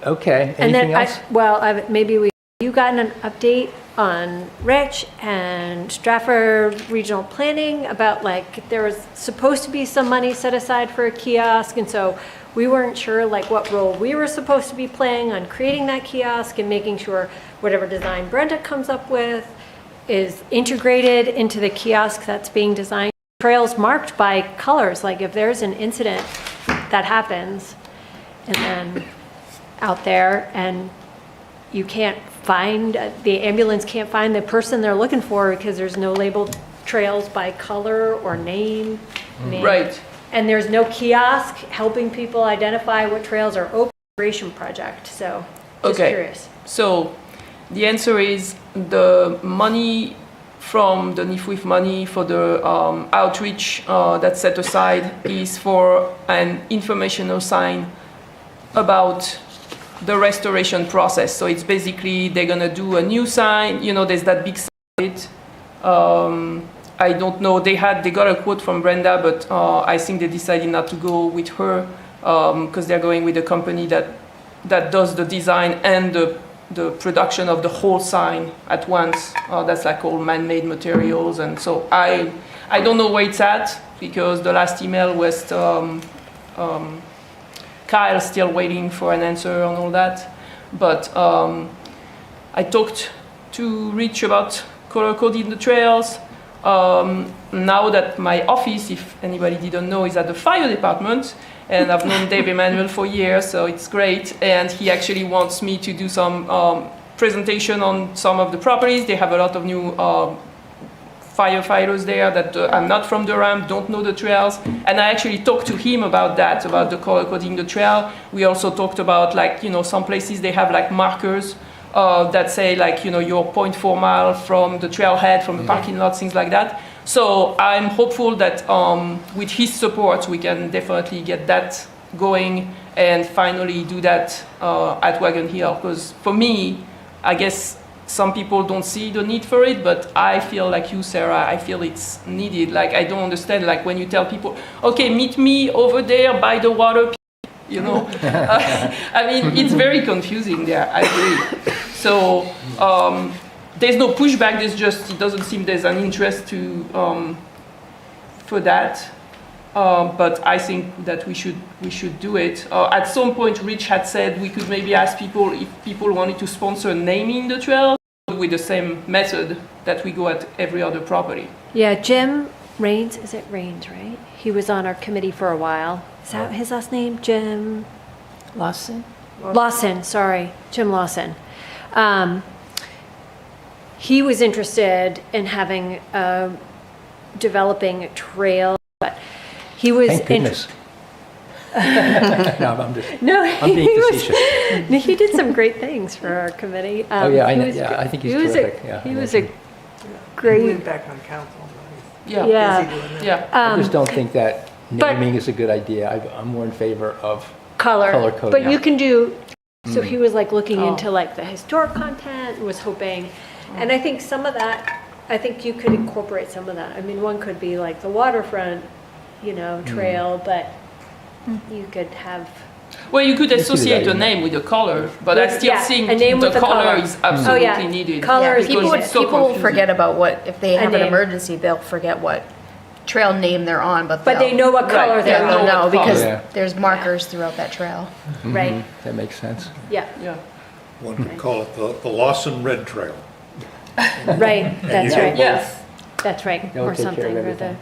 [SPEAKER 1] Okay.
[SPEAKER 4] And
[SPEAKER 1] Anything
[SPEAKER 4] then,
[SPEAKER 1] else?
[SPEAKER 4] maybe you gotten an update on Rich and Stratford Regional Planning about like, there was supposed to be some money set aside for a kiosk, and so we weren't sure like what role we were supposed to be playing on creating that kiosk and making sure whatever design Brenda comes up with is integrated into the kiosk that's being designed. Trails marked by colors, like if there's an incident that happens and then out there and you can't find, the ambulance can't find the person they're looking for because there's no labeled trails by color or name.
[SPEAKER 8] Right.
[SPEAKER 4] And there's no kiosk helping people identify what trails are open. Integration project, so just
[SPEAKER 8] Okay.
[SPEAKER 4] curious.
[SPEAKER 8] So the answer is the money from the NIFWIF money for the outreach that's set aside is for an informational sign about the restoration process. So it's basically they're gonna do a new sign. You know, there's that big sign. I don't know. They got a quote from Brenda, but I think they decided not to go with her because they're going with a company that does the design and the production of the whole sign at once. That's like all man-made materials, and so I don't know where it's at because the last email was Kyle's still waiting for an answer on all that. But I talked to Rich about color coding the trails. Now that my office, if anybody didn't know, is at the fire department, and I've known Dave Emanuel for years, so it's great. And he actually wants me to do some presentation on some of the properties. They have a lot of new firefighters there that I'm not from Durham, don't know the trails. And I actually talked to him about that, about the color coding the trail. We also talked about like, you know, some places they have like markers that say like, you know, you're 0.4 mile from the trailhead, from the parking lot, things like that. So I'm hopeful that with his support, we can definitely get that going and finally do that at Wagon Hill. Because for me, I guess some people don't see the need for it, but I feel like you, Sarah, I feel it's needed. Like, I don't understand, like when you tell people, okay, meet me over there by the water, you know? I mean, it's very confusing there, I agree. So there's no pushback, there's just, it doesn't seem there's an interest to, for that. But I think that we should do it. At some point, Rich had said we could maybe ask people if people wanted to sponsor naming the trail with the same method that we go at every other property.
[SPEAKER 4] Yeah, Jim Raines, is it Raines, right? He was on our committee for a while. Is that his last name? Jim?
[SPEAKER 10] Lawson?
[SPEAKER 4] Lawson, sorry, Jim Lawson. He was interested in having, developing a trail, but he was.
[SPEAKER 1] Thank goodness. No, I'm just,
[SPEAKER 4] No,
[SPEAKER 1] I'm being facetious.
[SPEAKER 4] he did some great things for our committee.
[SPEAKER 1] Oh, yeah, I
[SPEAKER 4] he
[SPEAKER 1] know.
[SPEAKER 4] was
[SPEAKER 1] Yeah,
[SPEAKER 4] gr-
[SPEAKER 1] I think he's
[SPEAKER 4] he was
[SPEAKER 1] terrific. Yeah,
[SPEAKER 4] He
[SPEAKER 1] I
[SPEAKER 4] was
[SPEAKER 1] know
[SPEAKER 4] a
[SPEAKER 1] him.
[SPEAKER 3] He
[SPEAKER 4] great,
[SPEAKER 3] went back on council.
[SPEAKER 8] Yeah.
[SPEAKER 4] yeah.
[SPEAKER 3] Busy doing that.
[SPEAKER 8] Yeah.
[SPEAKER 1] I just don't think that
[SPEAKER 4] But-
[SPEAKER 1] naming is a good idea. I'm more in favor of
[SPEAKER 4] Color
[SPEAKER 1] code.
[SPEAKER 4] but
[SPEAKER 1] yeah.
[SPEAKER 4] you can do, so he was like looking
[SPEAKER 8] Oh.
[SPEAKER 4] into like the historic content and was hoping, and I think some of that, I think you could incorporate some of that. I mean, one could be like the waterfront, trail, but you could have,
[SPEAKER 8] Well, you could
[SPEAKER 1] see
[SPEAKER 8] associate
[SPEAKER 1] that,
[SPEAKER 8] a name with a color, but I still
[SPEAKER 4] Yeah,
[SPEAKER 8] think
[SPEAKER 4] a name
[SPEAKER 8] the
[SPEAKER 4] with a
[SPEAKER 8] color
[SPEAKER 4] color.
[SPEAKER 8] is absolutely
[SPEAKER 4] yeah,
[SPEAKER 8] needed.
[SPEAKER 4] color
[SPEAKER 7] Yeah,
[SPEAKER 4] is
[SPEAKER 8] because
[SPEAKER 7] people,
[SPEAKER 8] it's so
[SPEAKER 7] people will
[SPEAKER 8] confusing.
[SPEAKER 7] forget about what, if they
[SPEAKER 4] A
[SPEAKER 7] have an
[SPEAKER 4] name.
[SPEAKER 7] emergency, they'll forget what trail name they're on, but
[SPEAKER 4] but they know what
[SPEAKER 8] Right,
[SPEAKER 4] color
[SPEAKER 8] yeah,
[SPEAKER 4] they're
[SPEAKER 7] they'll
[SPEAKER 8] know
[SPEAKER 4] on,
[SPEAKER 7] know
[SPEAKER 8] what
[SPEAKER 7] because
[SPEAKER 1] color. Yeah.
[SPEAKER 7] there's markers throughout that trail.
[SPEAKER 4] right?
[SPEAKER 1] That makes sense.
[SPEAKER 4] Yeah,
[SPEAKER 8] Yeah.
[SPEAKER 5] One could call it the Lawson Red Trail.
[SPEAKER 4] right, that's
[SPEAKER 5] you-
[SPEAKER 4] right.
[SPEAKER 8] Yes.
[SPEAKER 4] That's right,
[SPEAKER 1] That would
[SPEAKER 4] or
[SPEAKER 1] take care of
[SPEAKER 4] something, or the,
[SPEAKER 1] everything.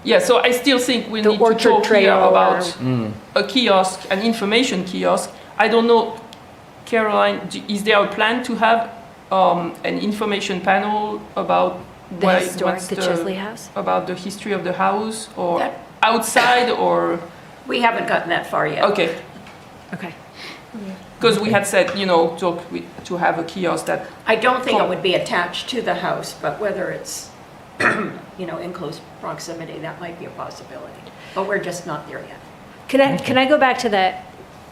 [SPEAKER 8] Yeah, so I still think we
[SPEAKER 4] The
[SPEAKER 8] need to
[SPEAKER 4] Orchard
[SPEAKER 8] talk here
[SPEAKER 4] Trail
[SPEAKER 8] about
[SPEAKER 1] Mm.
[SPEAKER 8] a kiosk, an information kiosk. I don't know, Caroline, is there a plan to have an information panel about
[SPEAKER 4] the
[SPEAKER 8] why-
[SPEAKER 4] historic,
[SPEAKER 8] what's
[SPEAKER 4] the Chisley House?
[SPEAKER 8] about the history of the house, or
[SPEAKER 11] That-
[SPEAKER 8] outside, or
[SPEAKER 11] We haven't gotten that far yet.
[SPEAKER 8] okay?
[SPEAKER 4] Okay.
[SPEAKER 8] Because we had said, to have a kiosk that
[SPEAKER 11] I don't think it would be attached to the house, but whether it's, in close proximity, that might be a possibility. But we're just not there yet.
[SPEAKER 4] Can I go back to the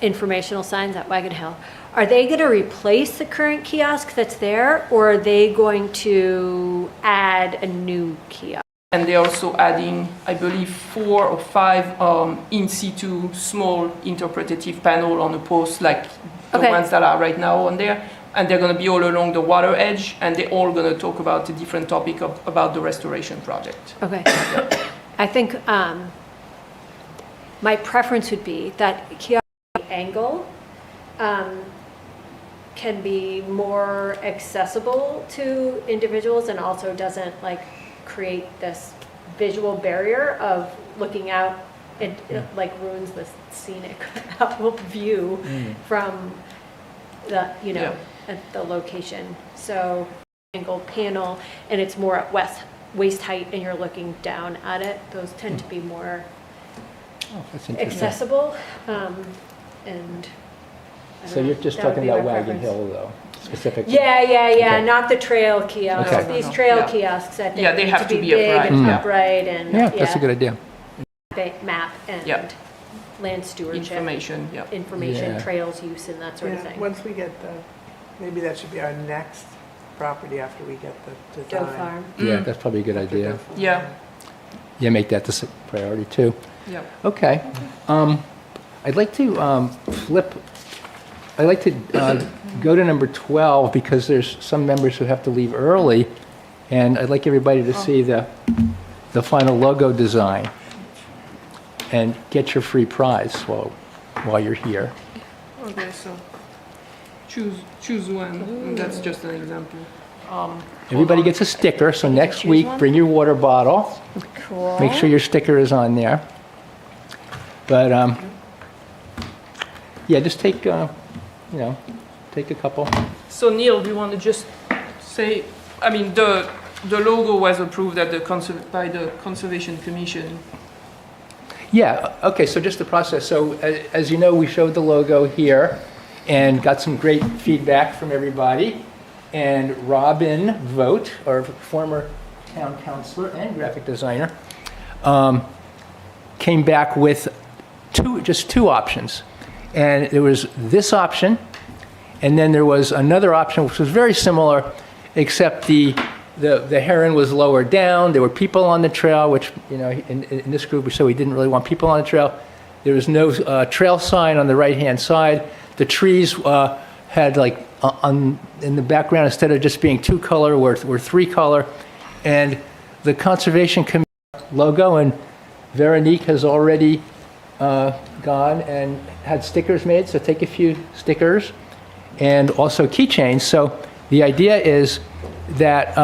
[SPEAKER 4] informational signs at Wagon Hill? Are they going to replace the current kiosk that's there, or are they going to add a new kiosk?
[SPEAKER 8] And they're also adding, I believe, 4 or 5 in situ small interpretative panel on the post, like the
[SPEAKER 4] Okay.
[SPEAKER 8] ones that are right now on there. And they're going to be all along the water edge, and they're all going to talk about a different topic about the restoration project.
[SPEAKER 4] Okay. I think my preference would be that kiosk angle can be more accessible to individuals and also doesn't like create this visual barrier of looking out. It like ruins the scenic view from the,
[SPEAKER 8] Yeah.
[SPEAKER 4] at the location. So angled panel, and it's more at waist height and you're looking down at it. Those tend to be more
[SPEAKER 1] Oh, that's interesting.
[SPEAKER 4] accessible, and. I
[SPEAKER 1] So
[SPEAKER 4] don't
[SPEAKER 1] you're
[SPEAKER 4] know,
[SPEAKER 1] just
[SPEAKER 4] that would
[SPEAKER 1] talking
[SPEAKER 4] be
[SPEAKER 1] about
[SPEAKER 4] my
[SPEAKER 1] Wagon
[SPEAKER 4] preference.
[SPEAKER 1] Hill, though, specifically?
[SPEAKER 4] Yeah,
[SPEAKER 1] Okay.
[SPEAKER 4] not the trail kiosks.
[SPEAKER 1] Okay.
[SPEAKER 4] These trail
[SPEAKER 8] Yeah.
[SPEAKER 4] kiosks, I think,
[SPEAKER 8] Yeah, they
[SPEAKER 4] need
[SPEAKER 8] have
[SPEAKER 4] to
[SPEAKER 8] to
[SPEAKER 4] be
[SPEAKER 8] be
[SPEAKER 4] big
[SPEAKER 8] upright.
[SPEAKER 4] and
[SPEAKER 8] Yeah.
[SPEAKER 4] upright and,
[SPEAKER 1] Yeah, that's a good idea.
[SPEAKER 4] map and
[SPEAKER 8] Yeah.
[SPEAKER 4] land stewardship,
[SPEAKER 8] Information, yeah.
[SPEAKER 4] information,
[SPEAKER 1] Yeah.
[SPEAKER 4] trails use and that sort of
[SPEAKER 3] Yeah,
[SPEAKER 4] thing.
[SPEAKER 3] once we get maybe that should be our next property after we get the
[SPEAKER 4] Doe
[SPEAKER 3] design.
[SPEAKER 4] Farm.
[SPEAKER 1] Yeah, that's probably a good idea.
[SPEAKER 8] Yeah,
[SPEAKER 1] Yeah, make that the priority, too.
[SPEAKER 8] yeah.
[SPEAKER 1] Okay. I'd like to go to number 12 because there's some members who have to leave early, and I'd like everybody to see the final logo design and get your free prize while you're here.
[SPEAKER 8] Okay, so choose one. And that's just an example.
[SPEAKER 1] Everybody gets a sticker, so next week, bring your water bottle.
[SPEAKER 4] Cool.
[SPEAKER 1] Make sure your sticker is on there. But, yeah, just take, take a couple.
[SPEAKER 8] So Neil, do you want to just say, I mean, the logo was approved at by the Conservation Commission.
[SPEAKER 1] Yeah, okay, so just the process. So as you know, we showed the logo here and got some great feedback from everybody. And Robin Vogt, our former town councilor and graphic designer, came back with just two options. And there was this option, and then there was another option which was very similar, except the heron was lower down. There were people on the trail, which, in this group, so we didn't really want people on the trail. There was no trail sign on the right-hand side. The trees had, like, in the background, instead of just being 2-color, were 3-color. And the Conservation Commission logo, and Veronique has already gone and had stickers made, so take a few stickers, and also keychains. So the idea is that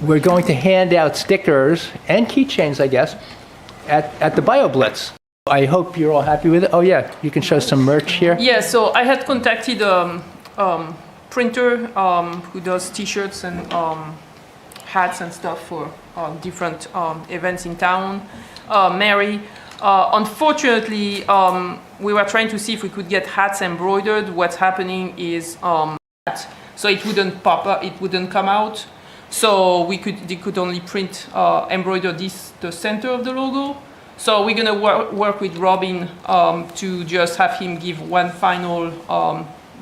[SPEAKER 1] we're going to hand out stickers and keychains, I guess, at the BioBlitz. I hope you're all happy with it. Oh, yeah, you can show some merch here.
[SPEAKER 8] Yeah, so I had contacted printer who does T-shirts and hats and stuff for different events in town. Mary, unfortunately, we were trying to see if we could get hats embroidered. What's happening is so it wouldn't pop up, it wouldn't come out. So they could only print embroider the center of the logo. So we're gonna work with Robin to just have him give one final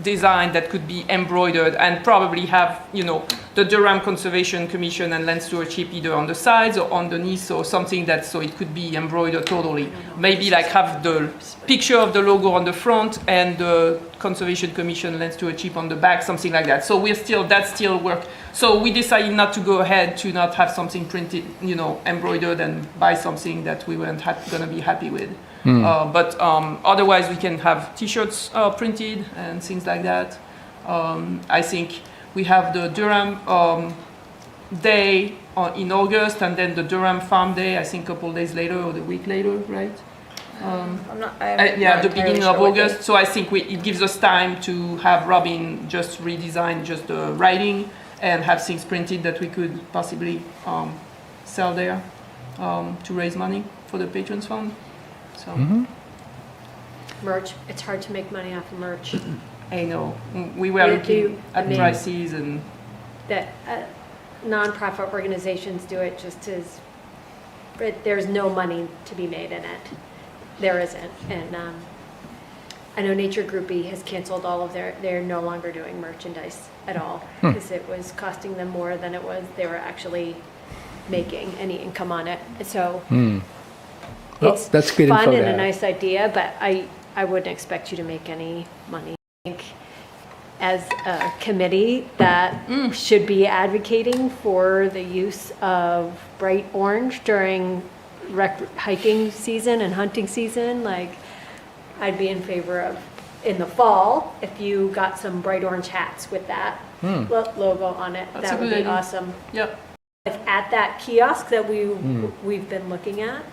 [SPEAKER 8] design that could be embroidered and probably have, you know, the Durham Conservation Commission and Land Stewardship either on the sides or underneath or something that so it could be embroidered totally. Maybe like have the picture of the logo on the front and the Conservation Commission Land Stewardship on the back, something like that. So that's still work. So we decided not to go ahead to not have something printed, you know, embroidered and buy something that we weren't gonna be happy with. But otherwise we can have T-shirts printed and things like that. I think we have the Durham Day in August and then the Durham Farm Day, I think a couple days later or the week later, right? Yeah, the beginning of August. So I think it gives us time to have Robin just redesign just the writing and have things printed that we could possibly sell there to raise money for the Patrons Fund. So.
[SPEAKER 4] Merch, it's hard to make money off of merch.
[SPEAKER 8] I know. We were looking at prices and...
[SPEAKER 4] That nonprofit organizations do it just as, but there's no money to be made in it. There isn't. And I know Nature Groupie has canceled all of they're no longer doing merchandise at all because it was costing them more than they were actually making any income on it. So it's
[SPEAKER 1] that's good
[SPEAKER 4] fun
[SPEAKER 1] info
[SPEAKER 4] and
[SPEAKER 1] to
[SPEAKER 4] a
[SPEAKER 1] have.
[SPEAKER 4] nice idea, but I wouldn't expect you to make any money. I think as a committee that should be advocating for the use of bright orange during hiking season and hunting season, like I'd be in favor of in the fall if you got some bright orange hats with that logo on it.
[SPEAKER 8] That's
[SPEAKER 4] that would be awesome.
[SPEAKER 8] Yep.
[SPEAKER 4] At that kiosk that we've been looking at,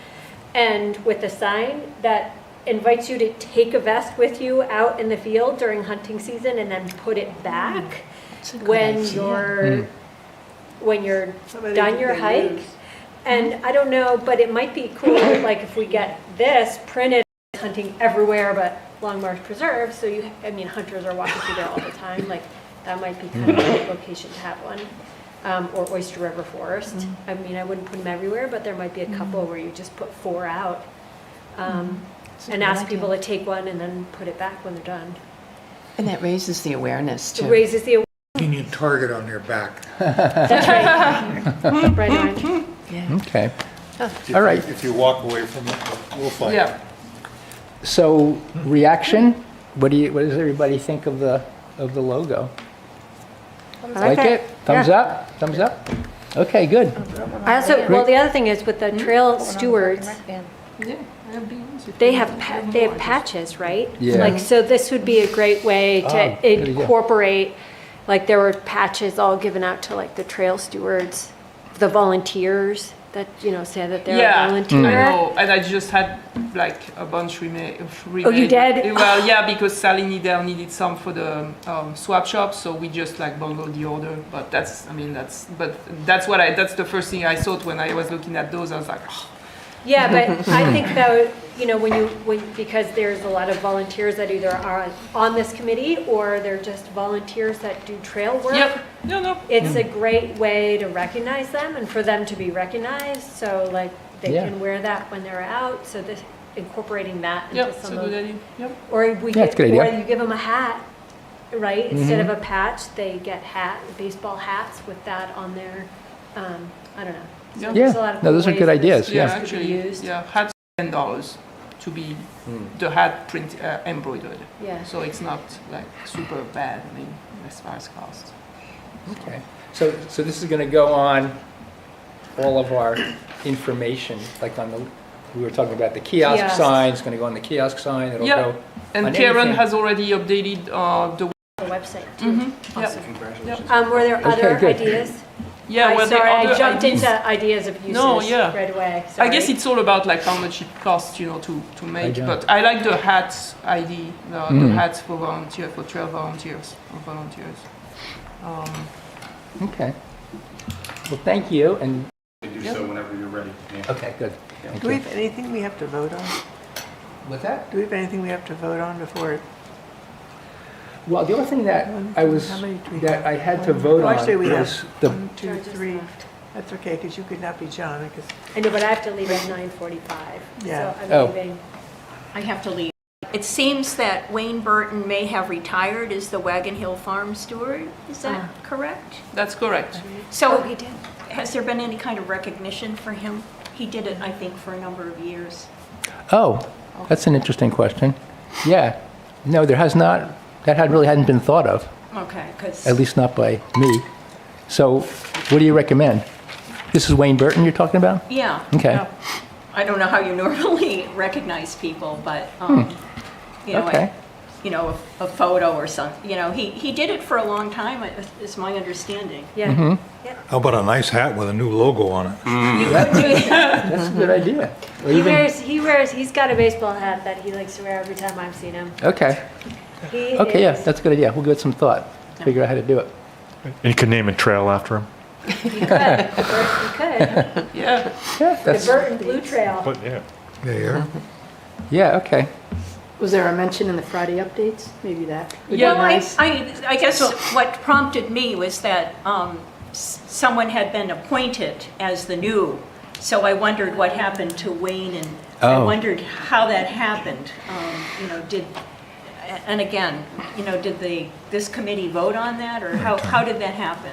[SPEAKER 4] and with a sign that invites you to take a vest with you out in the field during hunting season and then put it back when you're done your hike. And I don't know, but it might be cool, like if we get this printed, hunting everywhere but Long Marsh Preserve, so hunters are walking through there all the time, like that might be kind of a great location to have one. Or Oyster River Forest. I wouldn't put them everywhere, but there might be a couple where you just put 4 out. And ask people to take one and then put it back when they're done.
[SPEAKER 10] And that raises the awareness too.
[SPEAKER 4] It raises the awareness.
[SPEAKER 5] Convenient target on their back.
[SPEAKER 4] That's right. Bright orange.
[SPEAKER 10] Yeah.
[SPEAKER 1] Okay. All right.
[SPEAKER 5] If you walk away from it, we'll fight.
[SPEAKER 8] Yeah.
[SPEAKER 1] So reaction, what does everybody think of the logo? Like it? Thumbs up? Thumbs up? Okay, good.
[SPEAKER 4] I also, well, the other thing is with the trail stewards, they have patches, right?
[SPEAKER 1] Yeah.
[SPEAKER 4] Like, so this would be a great way to
[SPEAKER 1] there you go.
[SPEAKER 4] incorporate, like there were patches all given out to like the trail stewards, the volunteers that, say that they're a volunteer.
[SPEAKER 8] I know, and I just had like a bunch remade.
[SPEAKER 4] Oh, you did?
[SPEAKER 8] Well, yeah, because Sally needed some for the swap shop, so we just like bundled the order. But that's the first thing I thought when I was looking at those. I was like, oh.
[SPEAKER 4] Yeah, but I think that, because there's a lot of volunteers that either are on this committee or they're just volunteers that do trail work.
[SPEAKER 8] Yep. No.
[SPEAKER 4] It's a great way to recognize them and for them to be recognized. So like they can wear that when they're out. So this incorporating that into
[SPEAKER 8] Yep,
[SPEAKER 4] some
[SPEAKER 8] it's a
[SPEAKER 4] of
[SPEAKER 8] good idea. Yep.
[SPEAKER 4] or
[SPEAKER 1] it's a good idea.
[SPEAKER 4] or you give them a hat, right? Instead of a patch, they get baseball hats with that on there. I don't know. So
[SPEAKER 8] Yeah.
[SPEAKER 4] there's a lot of cool
[SPEAKER 1] those are
[SPEAKER 4] ways
[SPEAKER 1] good
[SPEAKER 4] this
[SPEAKER 1] ideas,
[SPEAKER 4] could
[SPEAKER 1] yeah.
[SPEAKER 4] be
[SPEAKER 8] Actually,
[SPEAKER 4] used.
[SPEAKER 8] hats $10 to be the hat print embroidered.
[SPEAKER 4] Yeah.
[SPEAKER 8] So it's not like super bad. As far as cost.
[SPEAKER 1] Okay. So this is going to go on all of our information, like we were talking about the kiosk sign. It's going to go on the kiosk sign. It'll go
[SPEAKER 8] And
[SPEAKER 1] on
[SPEAKER 8] Karen
[SPEAKER 1] anything.
[SPEAKER 8] has already updated the
[SPEAKER 4] The website too.
[SPEAKER 8] Awesome.
[SPEAKER 4] Were there other
[SPEAKER 1] good.
[SPEAKER 4] ideas?
[SPEAKER 8] Yeah, well, the
[SPEAKER 4] Sorry, I
[SPEAKER 8] other
[SPEAKER 4] jumped
[SPEAKER 8] ideas-
[SPEAKER 4] into ideas of uses
[SPEAKER 8] No, yeah.
[SPEAKER 4] right away.
[SPEAKER 8] I guess
[SPEAKER 4] Sorry.
[SPEAKER 8] it's all about like how much it costs, you know, to make.
[SPEAKER 1] don't.
[SPEAKER 8] But I like the hats idea, the hats for volunteers, for trail volunteers, or volunteers.
[SPEAKER 1] Okay. Well, thank you, and,
[SPEAKER 12] Do so whenever you're ready. Yeah.
[SPEAKER 1] okay, good. Thank
[SPEAKER 3] Do we
[SPEAKER 1] you.
[SPEAKER 3] have anything we have to vote on?
[SPEAKER 1] What's that?
[SPEAKER 3] Do we have anything we have to vote on before?
[SPEAKER 1] Well, the only thing that I was,
[SPEAKER 3] How many do we
[SPEAKER 1] that
[SPEAKER 3] have?
[SPEAKER 1] I had to vote
[SPEAKER 3] Well, actually,
[SPEAKER 1] on
[SPEAKER 3] we have
[SPEAKER 1] was the,
[SPEAKER 3] 1, 2,
[SPEAKER 4] George is
[SPEAKER 3] 3.
[SPEAKER 4] left.
[SPEAKER 3] That's okay, because you could not be John, because,
[SPEAKER 4] I know, but I have to leave at 9:45.
[SPEAKER 3] Yeah.
[SPEAKER 4] So I'm
[SPEAKER 1] Oh.
[SPEAKER 4] leaving.
[SPEAKER 11] I have to leave. It seems that Wayne Burton may have retired as the Wagon Hill Farm steward. Is that correct?
[SPEAKER 8] That's correct.
[SPEAKER 11] So
[SPEAKER 4] he did.
[SPEAKER 11] has there been any kind of recognition for him? He did it, I think, for a number of years.
[SPEAKER 1] oh, that's an interesting question. Yeah. No, there has not, that really hadn't been thought of,
[SPEAKER 11] Okay, because,
[SPEAKER 1] at least not by me. So what do you recommend? This is Wayne Burton you're talking about?
[SPEAKER 11] yeah.
[SPEAKER 1] Okay.
[SPEAKER 11] I don't know how you normally recognize people, but, you know,
[SPEAKER 1] Okay.
[SPEAKER 11] a photo or something, you know, he did it for a long time, is my understanding.
[SPEAKER 4] Yeah.
[SPEAKER 1] Mm-hmm.
[SPEAKER 5] How about a nice hat with a new logo on it?
[SPEAKER 1] That's a good idea. Or even-
[SPEAKER 4] He's got a baseball hat that he likes to wear every time I've seen him.
[SPEAKER 1] Okay.
[SPEAKER 4] He
[SPEAKER 1] Okay, yeah,
[SPEAKER 4] is-
[SPEAKER 1] that's a good idea. We'll give it some thought. Figure out how to do it.
[SPEAKER 2] You could name a trail after him.
[SPEAKER 4] You could.
[SPEAKER 8] Yeah.
[SPEAKER 1] Yeah,
[SPEAKER 4] The
[SPEAKER 1] that's,
[SPEAKER 4] Burton Blue Trail.
[SPEAKER 2] But yeah.
[SPEAKER 5] There.
[SPEAKER 1] yeah, okay.
[SPEAKER 13] Was there a mention in the Friday updates? Maybe that would
[SPEAKER 8] Yeah.
[SPEAKER 13] be
[SPEAKER 11] Well,
[SPEAKER 13] nice.
[SPEAKER 11] I guess what prompted me was that someone had been appointed as the new, so I wondered what happened to Wayne, and I
[SPEAKER 1] Oh.
[SPEAKER 11] wondered how that happened. You know, and again, you know, did this committee vote on that, or how did that happen?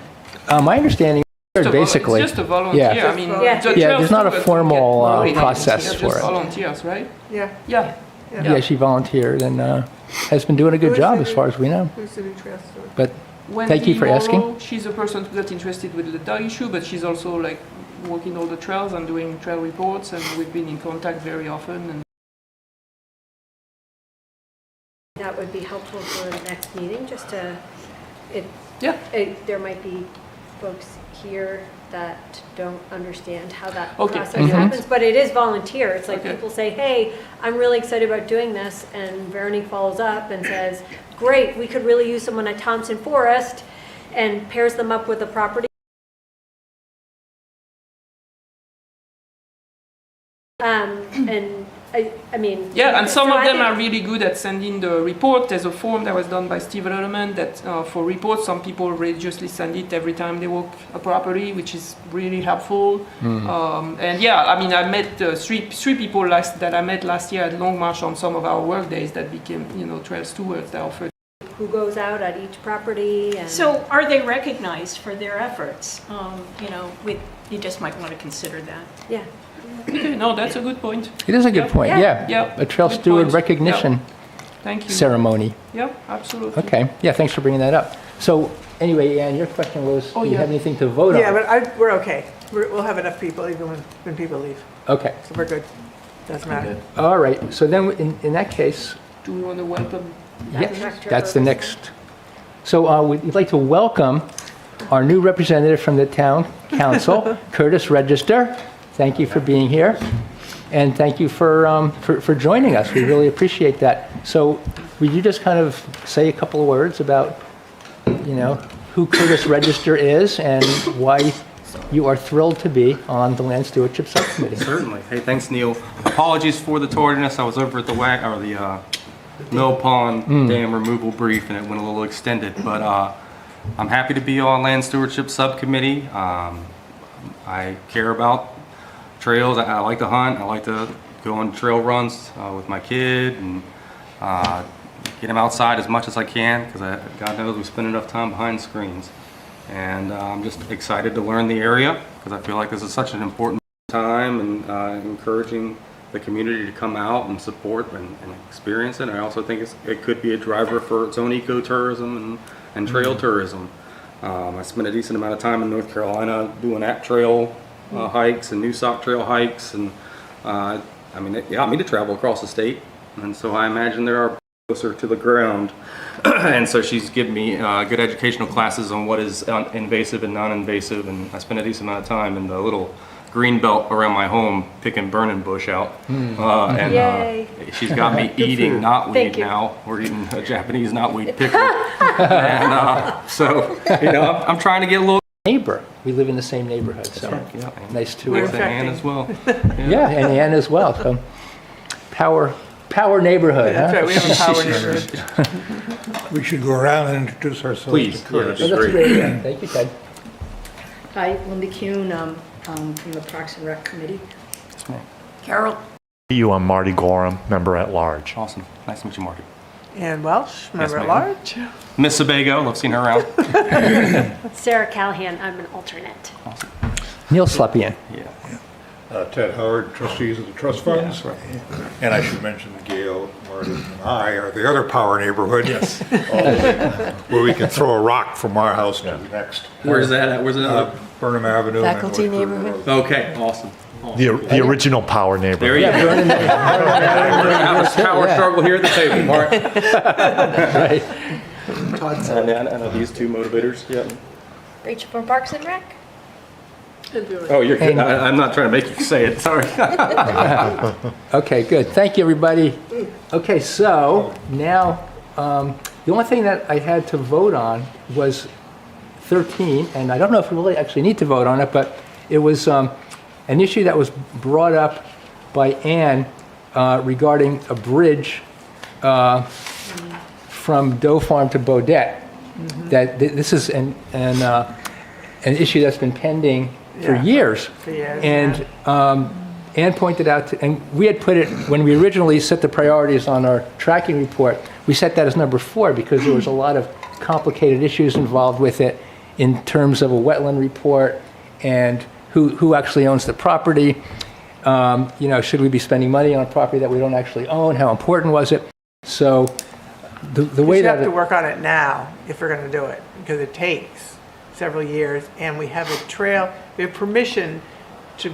[SPEAKER 1] My understanding, basically.
[SPEAKER 8] It's just a volunteer.
[SPEAKER 1] Yeah.
[SPEAKER 8] I mean,
[SPEAKER 4] Yeah.
[SPEAKER 8] the
[SPEAKER 1] Yeah,
[SPEAKER 8] trail
[SPEAKER 1] there's not a
[SPEAKER 8] stewards
[SPEAKER 1] formal,
[SPEAKER 8] will get-
[SPEAKER 1] process
[SPEAKER 8] They're
[SPEAKER 1] for
[SPEAKER 8] just
[SPEAKER 1] it.
[SPEAKER 8] volunteers, right?
[SPEAKER 3] yeah.
[SPEAKER 8] Yeah.
[SPEAKER 1] Yeah, she volunteered and has been doing a good
[SPEAKER 3] Who is
[SPEAKER 1] job
[SPEAKER 3] the
[SPEAKER 1] as
[SPEAKER 3] new-
[SPEAKER 1] far as we know.
[SPEAKER 3] Who's the new trail steward?
[SPEAKER 1] But
[SPEAKER 8] Wendy
[SPEAKER 1] thank you for asking.
[SPEAKER 8] Morrow, she's a person who's not interested with the dog issue, but she's also like walking all the trails and doing trail reports, and we've been in contact very often. And
[SPEAKER 4] That would be helpful for the next meeting, just to,
[SPEAKER 8] yeah,
[SPEAKER 4] there might be folks here that don't understand how that
[SPEAKER 8] Okay.
[SPEAKER 4] process
[SPEAKER 8] Mhm.
[SPEAKER 4] happens, but it is volunteer. It's like
[SPEAKER 8] Okay.
[SPEAKER 4] people say, hey, I'm really excited about doing this, and Veronique follows up and says, great, we could really use someone at Thompson Forest, and pairs them up with a property. And I mean.
[SPEAKER 8] yeah, and some
[SPEAKER 4] so
[SPEAKER 8] of
[SPEAKER 4] I
[SPEAKER 8] them
[SPEAKER 4] think-
[SPEAKER 8] are really good at sending the report. There's a form that was done by Steve Edelman that for reports, some people religiously send it every time they walk a property, which is really helpful. And yeah, I mean, I met three people that I met last year at Long March on some of our work days that became, you know, trail stewards that offered.
[SPEAKER 4] Who goes out at each property and.
[SPEAKER 11] So are they recognized for their efforts? You know, you just might want to consider that.
[SPEAKER 4] Yeah.
[SPEAKER 8] Okay, no, that's a good point.
[SPEAKER 1] it is a good
[SPEAKER 8] Yeah.
[SPEAKER 1] point,
[SPEAKER 4] Yeah.
[SPEAKER 1] yeah.
[SPEAKER 8] Yeah.
[SPEAKER 1] A trail
[SPEAKER 8] Good
[SPEAKER 1] steward
[SPEAKER 8] point.
[SPEAKER 1] recognition
[SPEAKER 8] Thank you.
[SPEAKER 1] ceremony.
[SPEAKER 8] Yeah, absolutely.
[SPEAKER 1] Okay, yeah, thanks for bringing that up. So anyway, Ann, your question was,
[SPEAKER 8] Oh,
[SPEAKER 1] do you
[SPEAKER 8] yeah.
[SPEAKER 1] have anything to vote on?
[SPEAKER 3] Yeah, but we're okay. We'll have enough people even when people leave,
[SPEAKER 1] Okay,
[SPEAKER 3] so we're good. Doesn't matter.
[SPEAKER 1] all right. So then in that case,
[SPEAKER 8] Do we want to welcome?
[SPEAKER 1] yeah,
[SPEAKER 4] Director
[SPEAKER 1] that's the
[SPEAKER 4] Ferguson.
[SPEAKER 1] next. So we'd like to welcome our new representative from the town council, Curtis Register. Thank you for being here. And thank you for joining us. We really appreciate that. So would you just kind of say a couple of words about, you know, who Curtis Register is and why you are thrilled to be on the Land Stewardship Subcommittee?
[SPEAKER 12] Certainly. Hey, thanks, Neil. Apologies for the tardiness. I was over at the Mill Pond Dam removal brief, and it went a little extended. But I'm happy to be on Land Stewardship Subcommittee. I care about trails. I like to hunt. I like to go on trail runs with my kid and get him outside as much as I can, because God knows we spend enough time behind screens. And I'm just excited to learn the area, because I feel like this is such an important time, and encouraging the community to come out and support and experience it. I also think it could be a driver for its own ecotourism and trail tourism. I spent a decent amount of time in North Carolina doing at-trail hikes and New Sock Trail hikes, and I mean, it got me to travel across the state. And so I imagine there are closer to the ground. And so she's given me good educational classes on what is invasive and non-invasive, and I spent a decent amount of time in the little green belt around my home picking burning bush out.
[SPEAKER 4] Yay.
[SPEAKER 12] She's got me eating knotweed
[SPEAKER 4] Thank you.
[SPEAKER 12] now. We're eating a Japanese knotweed pickle. And so, I'm trying to get a little
[SPEAKER 1] Neighbor. We live in the same neighborhood, so nice to
[SPEAKER 12] with Ann as well.
[SPEAKER 1] Yeah, and Ann as well. So power neighborhood,
[SPEAKER 3] That's
[SPEAKER 1] huh?
[SPEAKER 3] right, we have a power neighborhood.
[SPEAKER 5] We should go around and introduce ourselves
[SPEAKER 12] Please,
[SPEAKER 5] to Curtis.
[SPEAKER 12] yeah,
[SPEAKER 1] Oh, that's great. Yeah. Thank you, Ted.
[SPEAKER 13] Hi, Linda Kuhn, from the Parks and Rec Committee.
[SPEAKER 11] Carol?
[SPEAKER 2] You, I'm Marty Gorham, member at large.
[SPEAKER 12] Awesome. Nice to meet you, Marty.
[SPEAKER 3] Ann Welsh, member at
[SPEAKER 12] ma'am.
[SPEAKER 3] large.
[SPEAKER 12] Miss Sebago, love seeing her around.
[SPEAKER 4] Sarah Callahan, I'm an alternate.
[SPEAKER 1] Neil Slepian.
[SPEAKER 12] Yeah.
[SPEAKER 5] Ted Howard, trustees of the trust funds. And I should mention Gail, Marty, and I are the other power neighborhood. Yes. Where we can throw a rock from our house to the next.
[SPEAKER 12] Where's that at? Where's that at?
[SPEAKER 5] Burnham Avenue. and
[SPEAKER 10] Faculty
[SPEAKER 5] Whitford
[SPEAKER 10] neighborhood?
[SPEAKER 5] Road.
[SPEAKER 12] Okay, awesome.
[SPEAKER 2] The original power
[SPEAKER 12] There
[SPEAKER 2] neighborhood.
[SPEAKER 12] you go.
[SPEAKER 1] Burning
[SPEAKER 12] Have a power struggle here at the table, Mark.
[SPEAKER 1] Right.
[SPEAKER 12] I know these two motivators. Yeah.
[SPEAKER 7] Rachel from Parks and Rec.
[SPEAKER 12] Oh, you're good. I'm not trying to make you say it. Sorry.
[SPEAKER 1] Okay, good. Thank you, everybody. Okay, so now the only thing that I had to vote on was 13, and I don't know if we really actually need to vote on it, but it was an issue that was brought up by Ann regarding a bridge from Doe Farm to Bodette. That this is an issue that's been pending for years.
[SPEAKER 3] For years,
[SPEAKER 1] And Ann pointed out, and we had put it, when we originally set the priorities on our tracking report, we set that as number 4 because there was a lot of complicated issues involved with it in terms of a wetland report and who actually owns the property. Should we be spending money on a property that we don't actually own? How important was it? So the way
[SPEAKER 3] We
[SPEAKER 1] that
[SPEAKER 3] have to work on it now if we're going to do it, because it takes several years, and we have a trail, we have permission to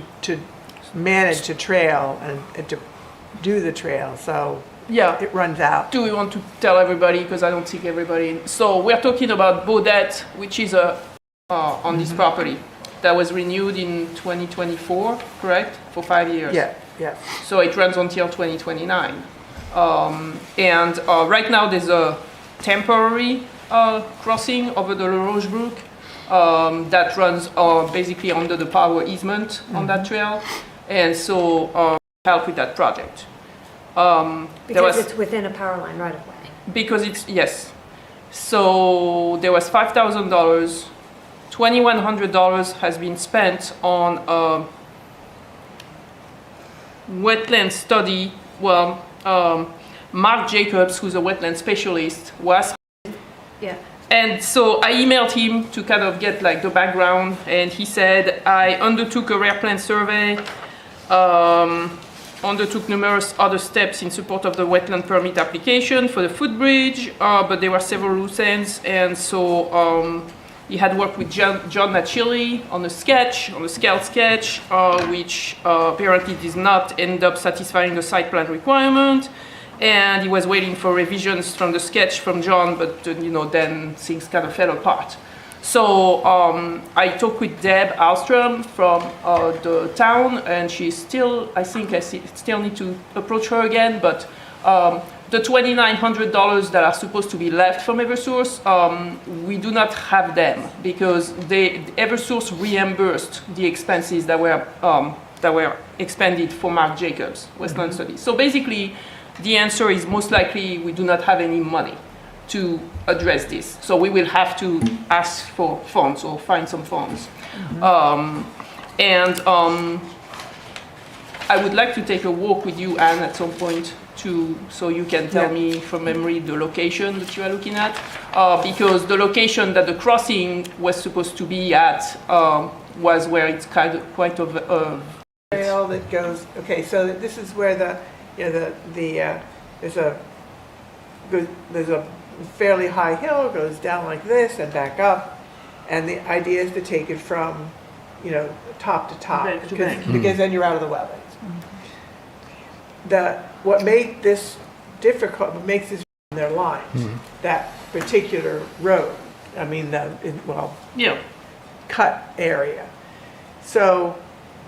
[SPEAKER 3] manage a trail and to do the trail, so
[SPEAKER 8] Yeah.
[SPEAKER 3] it runs out.
[SPEAKER 8] Do we want to tell everybody, because I don't think everybody, so we're talking about Bodette, which is on this property that was renewed in 2024, correct? For 5 years.
[SPEAKER 3] Yeah.
[SPEAKER 8] So it runs until 2029. And right now there's a temporary crossing over the La Roche Brook that runs basically under the power easement on that trail. And so help with that project.
[SPEAKER 4] Because it's within a power line right of way.
[SPEAKER 8] Because yes. So there was $5,000. $2,100 has been spent on a wetland study. Well, Mark Jacobs, who's a wetland specialist, was.
[SPEAKER 4] Yeah.
[SPEAKER 8] And so I emailed him to kind of get like the background, and he said, I undertook a rare plant survey, undertook numerous other steps in support of the wetland permit application for the footbridge, but there were several loose ends, and so he had worked with John Nachili on a scale sketch, which apparently did not end up satisfying the site plan requirement. And he was waiting for revisions from the sketch from John, but then things kind of fell apart. So I talked with Deb Alstrom from the town, and she's still, I still need to approach her again, but the $2,900 that are supposed to be left from Eversource, we do not have them because Eversource reimbursed the expenses that were expended for Mark Jacobs Westland Studies. So basically, the answer is most likely we do not have any money to address this. So we will have to ask for funds or find some funds. I would like to take a walk with you, Anne, at some point so you can tell me from memory the location that you are looking at. Because the location that the crossing was supposed to be at was where it's quite of
[SPEAKER 3] Trail that goes, okay, so this is where there's a fairly high hill, goes down like this and back up, and the idea is to take it from, top to top, because then you're out of the wetlands. What makes this difficult, what makes this their lines, that particular road. I mean,
[SPEAKER 8] Yeah.
[SPEAKER 3] cut area. So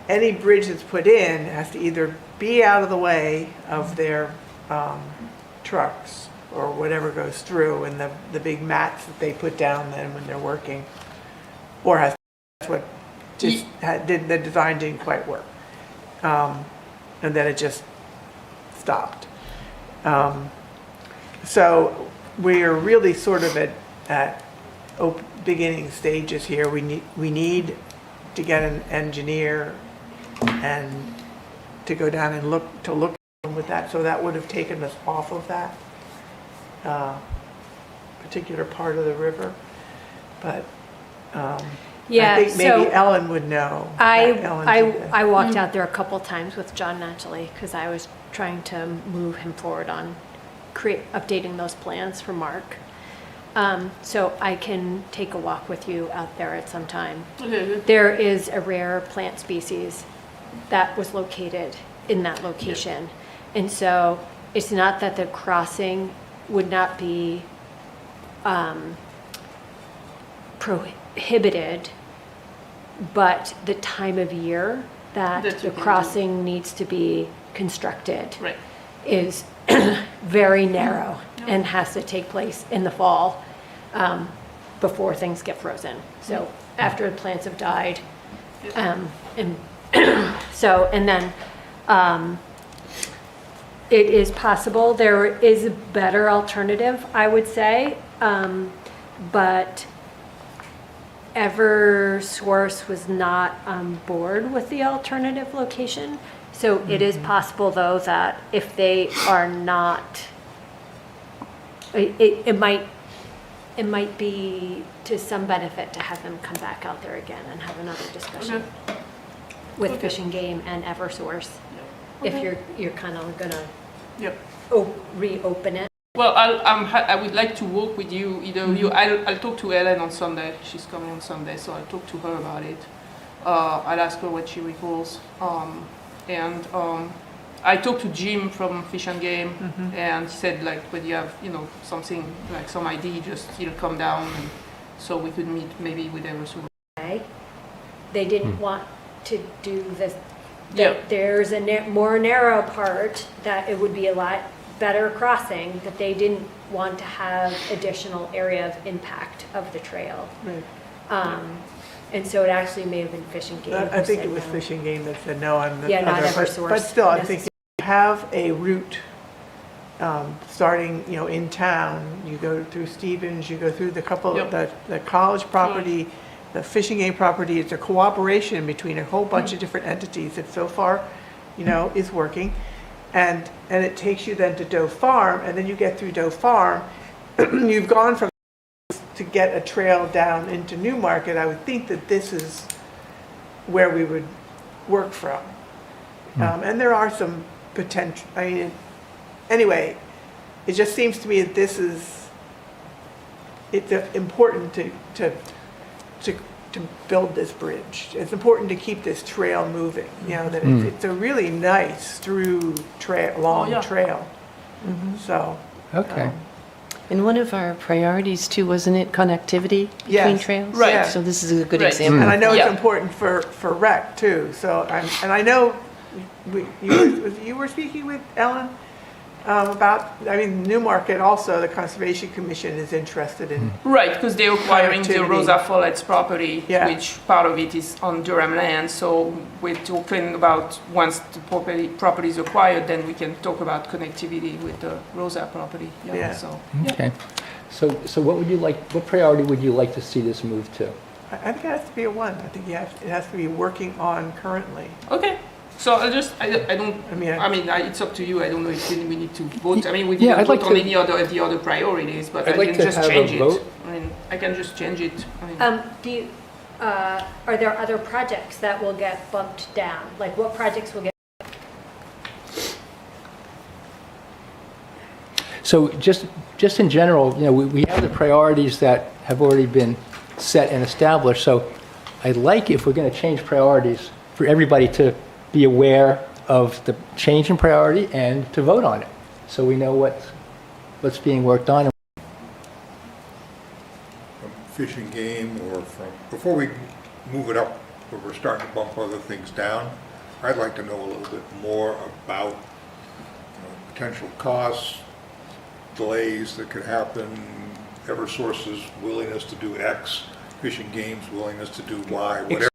[SPEAKER 3] any bridge that's put in has to either be out of the way of their trucks or whatever goes through, and the big mats that they put down then when they're working, or that's what just the design didn't quite work. And then it just stopped. So we're really sort of at beginning stages here. We need to get an engineer and to go down and look with that. So that would have taken us off of that particular part of the river. But
[SPEAKER 4] Yeah,
[SPEAKER 3] I think maybe
[SPEAKER 4] so
[SPEAKER 3] Ellen would know.
[SPEAKER 4] I walked out there a couple times with John Naturally because I was trying to move him forward on updating those plans for Mark. So I can take a walk with you out there at some time. There is a rare plant species that was located in that location. And so it's not that the crossing would not be prohibited, but the time of year that the crossing needs to be constructed is very narrow and has to take place in the fall before things get frozen. So after the plants have died, and then it is possible there is a better alternative, I would say, but Eversource was not on board with the alternative location. So it is possible, though, that if they are not, it might be to some benefit to have them come back out there again and have another discussion with Fish and Game and Eversource, if you're kind of gonna reopen it.
[SPEAKER 8] Well, I would like to work with you. I'll talk to Ellen on Sunday. She's coming on Sunday, so I'll talk to her about it. I'll ask her what she recalls. And I talked to Jim from Fish and Game, and he said, like, when you have, something like some idea, just he'll come down, and so we could meet maybe with Eversource.
[SPEAKER 4] They didn't want to do this. There's a more narrow part that it would be a lot better crossing, that they didn't want to have additional area of impact of the trail. And so it actually may have been Fish and Game.
[SPEAKER 3] I think it was Fish and Game that said no on the
[SPEAKER 4] not
[SPEAKER 3] other,
[SPEAKER 4] Eversource.
[SPEAKER 3] but still, I think if you have a route starting, in town, you go through Stevens, you go through the college property, the Fish and Game property. It's a cooperation between a whole bunch of different entities that so far, is working. And it takes you then to Doe Farm, and then you get through Doe Farm. You've gone from to get a trail down into Newmarket. I would think that this is where we would work from. And there are some potential, anyway, it just seems to me that it's important to build this bridge. It's important to keep this trail moving, that it's a really nice through long trail. So.
[SPEAKER 1] Okay.
[SPEAKER 10] And one of our priorities too, wasn't it, connectivity between trails?
[SPEAKER 3] Right.
[SPEAKER 10] So this is a good example.
[SPEAKER 3] And I know it's important for rec too. So I know you were speaking with Ellen about, Newmarket also, the Conservation Commission is interested in.
[SPEAKER 8] Right, because they're acquiring the
[SPEAKER 3] connectivity.
[SPEAKER 8] Rosa Follett's property, which part of it is on Durham land. So we're talking about once the property is acquired, then we can talk about connectivity with the Rosa property.
[SPEAKER 1] Okay. So what priority would you like to see this move to?
[SPEAKER 3] I think it has to be a one. I think it has to be working on currently.
[SPEAKER 8] Okay. So it's up to you. I don't know if we need to vote. We can vote on any the other priorities, but I can just change it. I can just change it.
[SPEAKER 4] Are there other projects that will get bumped down? Like what projects will get?
[SPEAKER 1] So just in general, we have the priorities that have already been set and established. So I'd like, if we're going to change priorities, for everybody to be aware of the change in priority and to vote on it, so we know what's being worked on.
[SPEAKER 5] From Fish and Game or from, before we move it up, where we're starting to bump other things down, I'd like to know a little bit more about potential costs, delays that could happen, Eversource's willingness to do X, Fish and Game's willingness to do Y, whatever.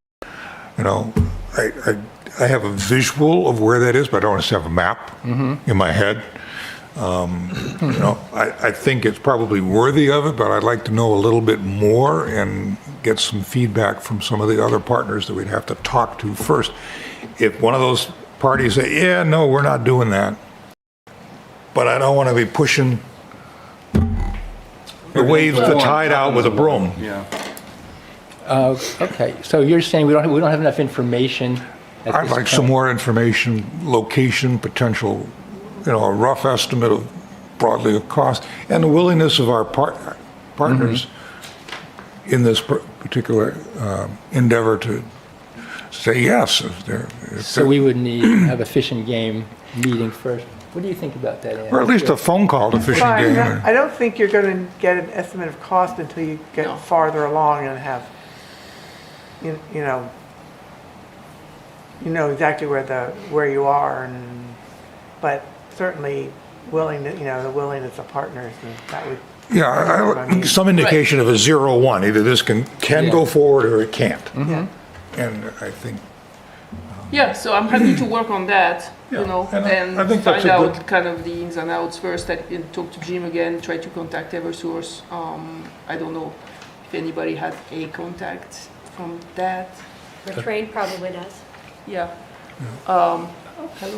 [SPEAKER 5] I have a visual of where that is, but I don't necessarily have a map in my head. I think it's probably worthy of it, but I'd like to know a little bit more and get some feedback from some of the other partners that we'd have to talk to first. If one of those parties say, yeah, no, we're not doing that, but I don't want to be pushing the wave, the tide out with a broom.
[SPEAKER 12] Yeah.
[SPEAKER 1] Okay, so you're saying we don't have enough information at
[SPEAKER 5] I'd
[SPEAKER 1] this
[SPEAKER 5] like
[SPEAKER 1] point.
[SPEAKER 5] some more information, location, potential, a rough estimate of broadly of cost, and the willingness of our partners in this particular endeavor to say yes.
[SPEAKER 1] So we would need to have a Fish and Game meeting first. What do you think about that, Ann?
[SPEAKER 5] Or at least a phone call to Fish and Game.
[SPEAKER 3] I don't think you're going to get an estimate of cost until you get farther along and have, you know exactly where you are, but certainly the willingness of partners, and that would.
[SPEAKER 5] Yeah, some indication of a 0-1. Either this can go forward or it can't.
[SPEAKER 3] Yeah.
[SPEAKER 5] And I think.
[SPEAKER 8] Yeah, so I'm happy to work on that,
[SPEAKER 5] and I think that's
[SPEAKER 8] find
[SPEAKER 5] a
[SPEAKER 8] out
[SPEAKER 5] good-
[SPEAKER 8] kind of the ins and outs first, and talk to Jim again, try to contact Eversource. I don't know if anybody has a contact from that.
[SPEAKER 4] Train probably does.
[SPEAKER 8] Yeah. Hello,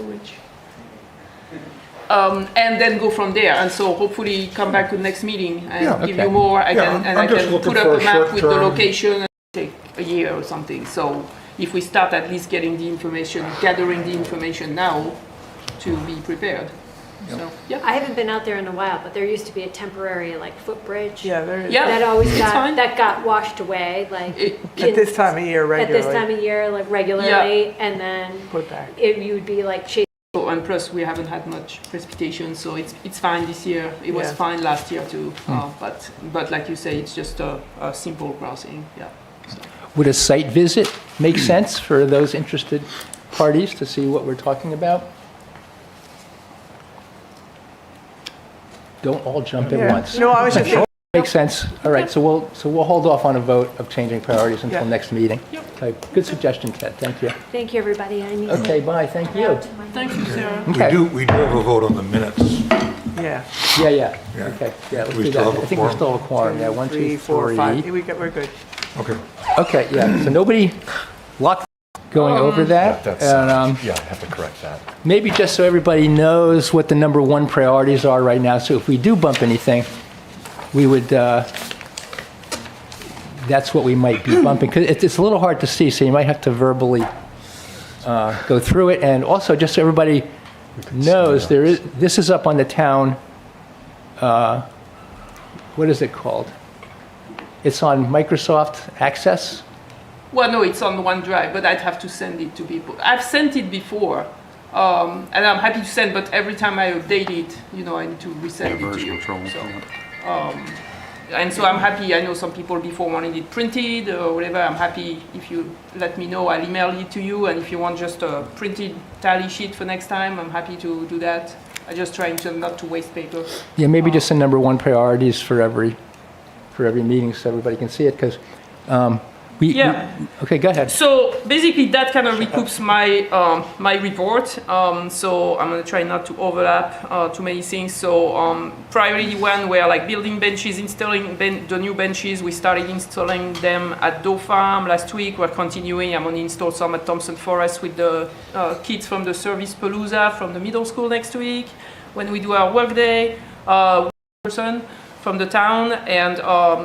[SPEAKER 8] Rich. And then go from there, and so hopefully come back to the next meeting and give you more. I
[SPEAKER 5] I'm just
[SPEAKER 8] can
[SPEAKER 5] looking
[SPEAKER 8] put
[SPEAKER 5] for
[SPEAKER 8] up
[SPEAKER 5] a
[SPEAKER 8] a map with the
[SPEAKER 5] short-term-
[SPEAKER 8] location and take a year or something. So if we start at least getting the information, gathering the information now to be prepared. So, yeah.
[SPEAKER 4] I haven't been out there in a while, but there used to be a temporary footbridge.
[SPEAKER 3] Yeah, there is.
[SPEAKER 8] Yeah.
[SPEAKER 4] That always
[SPEAKER 8] it's fine.
[SPEAKER 4] got washed away,
[SPEAKER 3] At this time of year
[SPEAKER 4] at
[SPEAKER 3] regularly.
[SPEAKER 4] this time of year, regularly, and then
[SPEAKER 3] Put back.
[SPEAKER 4] you would be chasing.
[SPEAKER 8] So, and plus we haven't had much precipitation, so it's fine this year. It was
[SPEAKER 3] Yeah.
[SPEAKER 8] fine last year too. But like you say, it's just a simple crossing. Yeah. So.
[SPEAKER 1] Would a site visit make sense for those interested parties to see what we're talking about? Don't all jump at
[SPEAKER 3] Yeah.
[SPEAKER 1] once.
[SPEAKER 3] No, I was just thinking,
[SPEAKER 1] Makes sense. All right, so we'll hold off on a vote of changing priorities until
[SPEAKER 3] Yeah.
[SPEAKER 1] next meeting. Okay, good suggestion, Ted. Thank you.
[SPEAKER 4] Thank you, everybody. I need
[SPEAKER 1] Okay, bye. Thank you.
[SPEAKER 8] Thank you, Sarah.
[SPEAKER 1] Okay.
[SPEAKER 5] We do have a vote on the minutes.
[SPEAKER 3] yeah.
[SPEAKER 1] Yeah.
[SPEAKER 5] Yeah.
[SPEAKER 1] Okay. Yeah, let's
[SPEAKER 5] We
[SPEAKER 1] do
[SPEAKER 5] still
[SPEAKER 1] that.
[SPEAKER 5] have a
[SPEAKER 1] I think we're
[SPEAKER 5] quorum?
[SPEAKER 1] still a quorum. Yeah, 1, 2,
[SPEAKER 3] 3, 4, 5.
[SPEAKER 1] 3.
[SPEAKER 3] We're good.
[SPEAKER 5] Okay.
[SPEAKER 1] Okay. Yeah. So nobody locked going over that. And
[SPEAKER 2] Yeah, I have to correct that.
[SPEAKER 1] maybe just so everybody knows what the number one priorities are right now. So if we do bump anything, we would. That's what we might be bumping, because it's a little hard to see, so you might have to verbally go through it. And also, just so everybody knows, this is up on the town, what is it called? It's on Microsoft Access?
[SPEAKER 8] Well, no, it's on OneDrive, but I'd have to send it to people. I've sent it before, and I'm happy to send, but every time I update it, I need to resend it to
[SPEAKER 12] version
[SPEAKER 8] you.
[SPEAKER 12] control.
[SPEAKER 8] So, and so I'm happy. I know some people before wanted it printed or whatever. I'm happy if you let me know. I'll email it to you, and if you want just a printed tally sheet for next time, I'm happy to do that. I'm just trying not to waste paper.
[SPEAKER 1] Yeah, maybe just the number one priorities for every meeting, so everybody can see it, because okay, go ahead.
[SPEAKER 8] So basically, that kind of recoups my report. So I'm gonna try not to overlap too many things. So priority one were building benches, installing the new benches. We started installing them at Doe Farm last week. We're continuing. I'm gonna install some at Thompson Forest with the kids from the Service Palooza from the middle school next week. When we do our work day, person from the town, and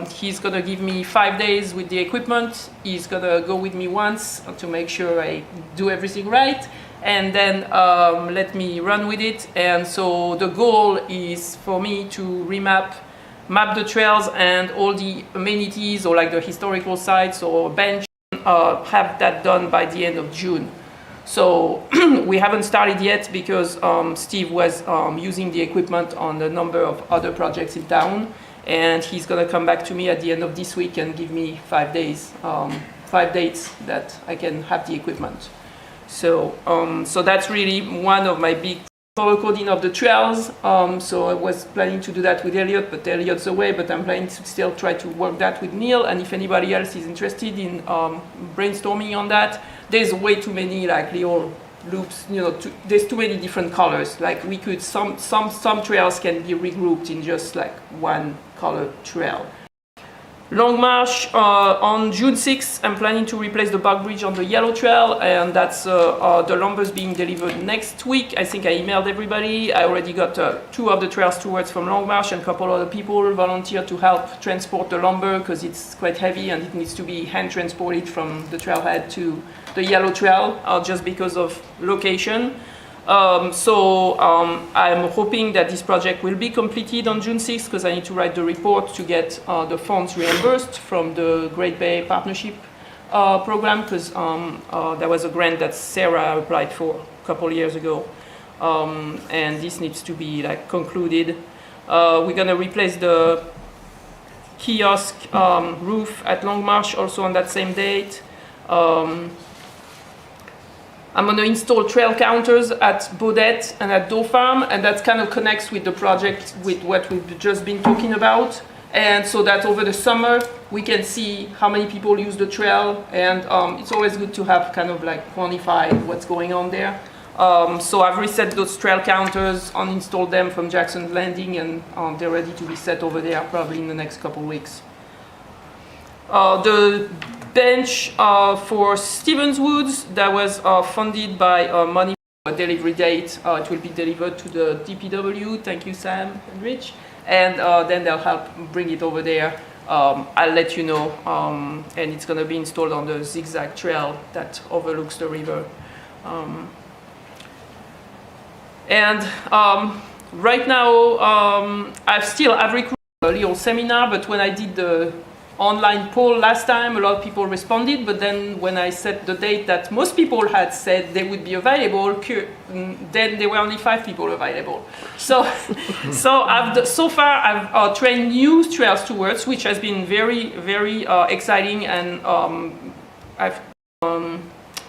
[SPEAKER 8] he's gonna give me 5 days with the equipment. He's gonna go with me once to make sure I do everything right, and then let me run with it. And so the goal is for me to map the trails and all the amenities, or the historical sites or bench, have that done by the end of June. So we haven't started yet because Steve was using the equipment on a number of other projects in town, and he's gonna come back to me at the end of this week and give me 5 days, 5 dates that I can have the equipment. So, so that's really one of my big color coding of the trails. So I was planning to do that with Elliot, but Elliot's away, but I'm planning to still try to work that with Neil. And if anybody else is interested in brainstorming on that, there's way too many like little loops, you know, there's too many different colors. Like we could, some trails can be regrouped in just like one color trail. Long March on June 6th, I'm planning to replace the bug bridge on the yellow trail, and that's the lumber's being delivered next week. I think I emailed everybody. I already got 2 of the trail stewards from Long March and a couple other people volunteered to help transport the lumber because it's quite heavy and it needs to be hand transported from the trailhead to the yellow trail just because of location. I'm hoping that this project will be completed on June 6th because I need to write the report to get the funds reimbursed from the Great Bay Partnership program because there was a grant that Sarah applied for a couple years ago, and this needs to be like concluded. We're gonna replace the kiosk roof at Long March also on that same date. I'm going to install trail counters at Baudette and at Doe Farm, and that kind of connects with the project with what we've just been talking about. And so that over the summer, we can see how many people use the trail, and it's always good to have kind of like quantify what's going on there. So I've reset those trail counters, uninstalled them from Jackson's Landing, and they're ready to be set over there probably in the next couple weeks. The bench for Stevens Woods that was funded by money for a delivery date. It will be delivered to the DPW. Thank you, Sam and Rich. And then they'll help bring it over there. I'll let you know. And it's going to be installed on the zigzag trail that overlooks the river. Right now, I've recruited a little seminar, but when I did the online poll last time, a lot of people responded, but then when I set the date that most people had said they would be available, then there were only 5 people available. So, so far I've trained new trail stewards, which has been very, very exciting, and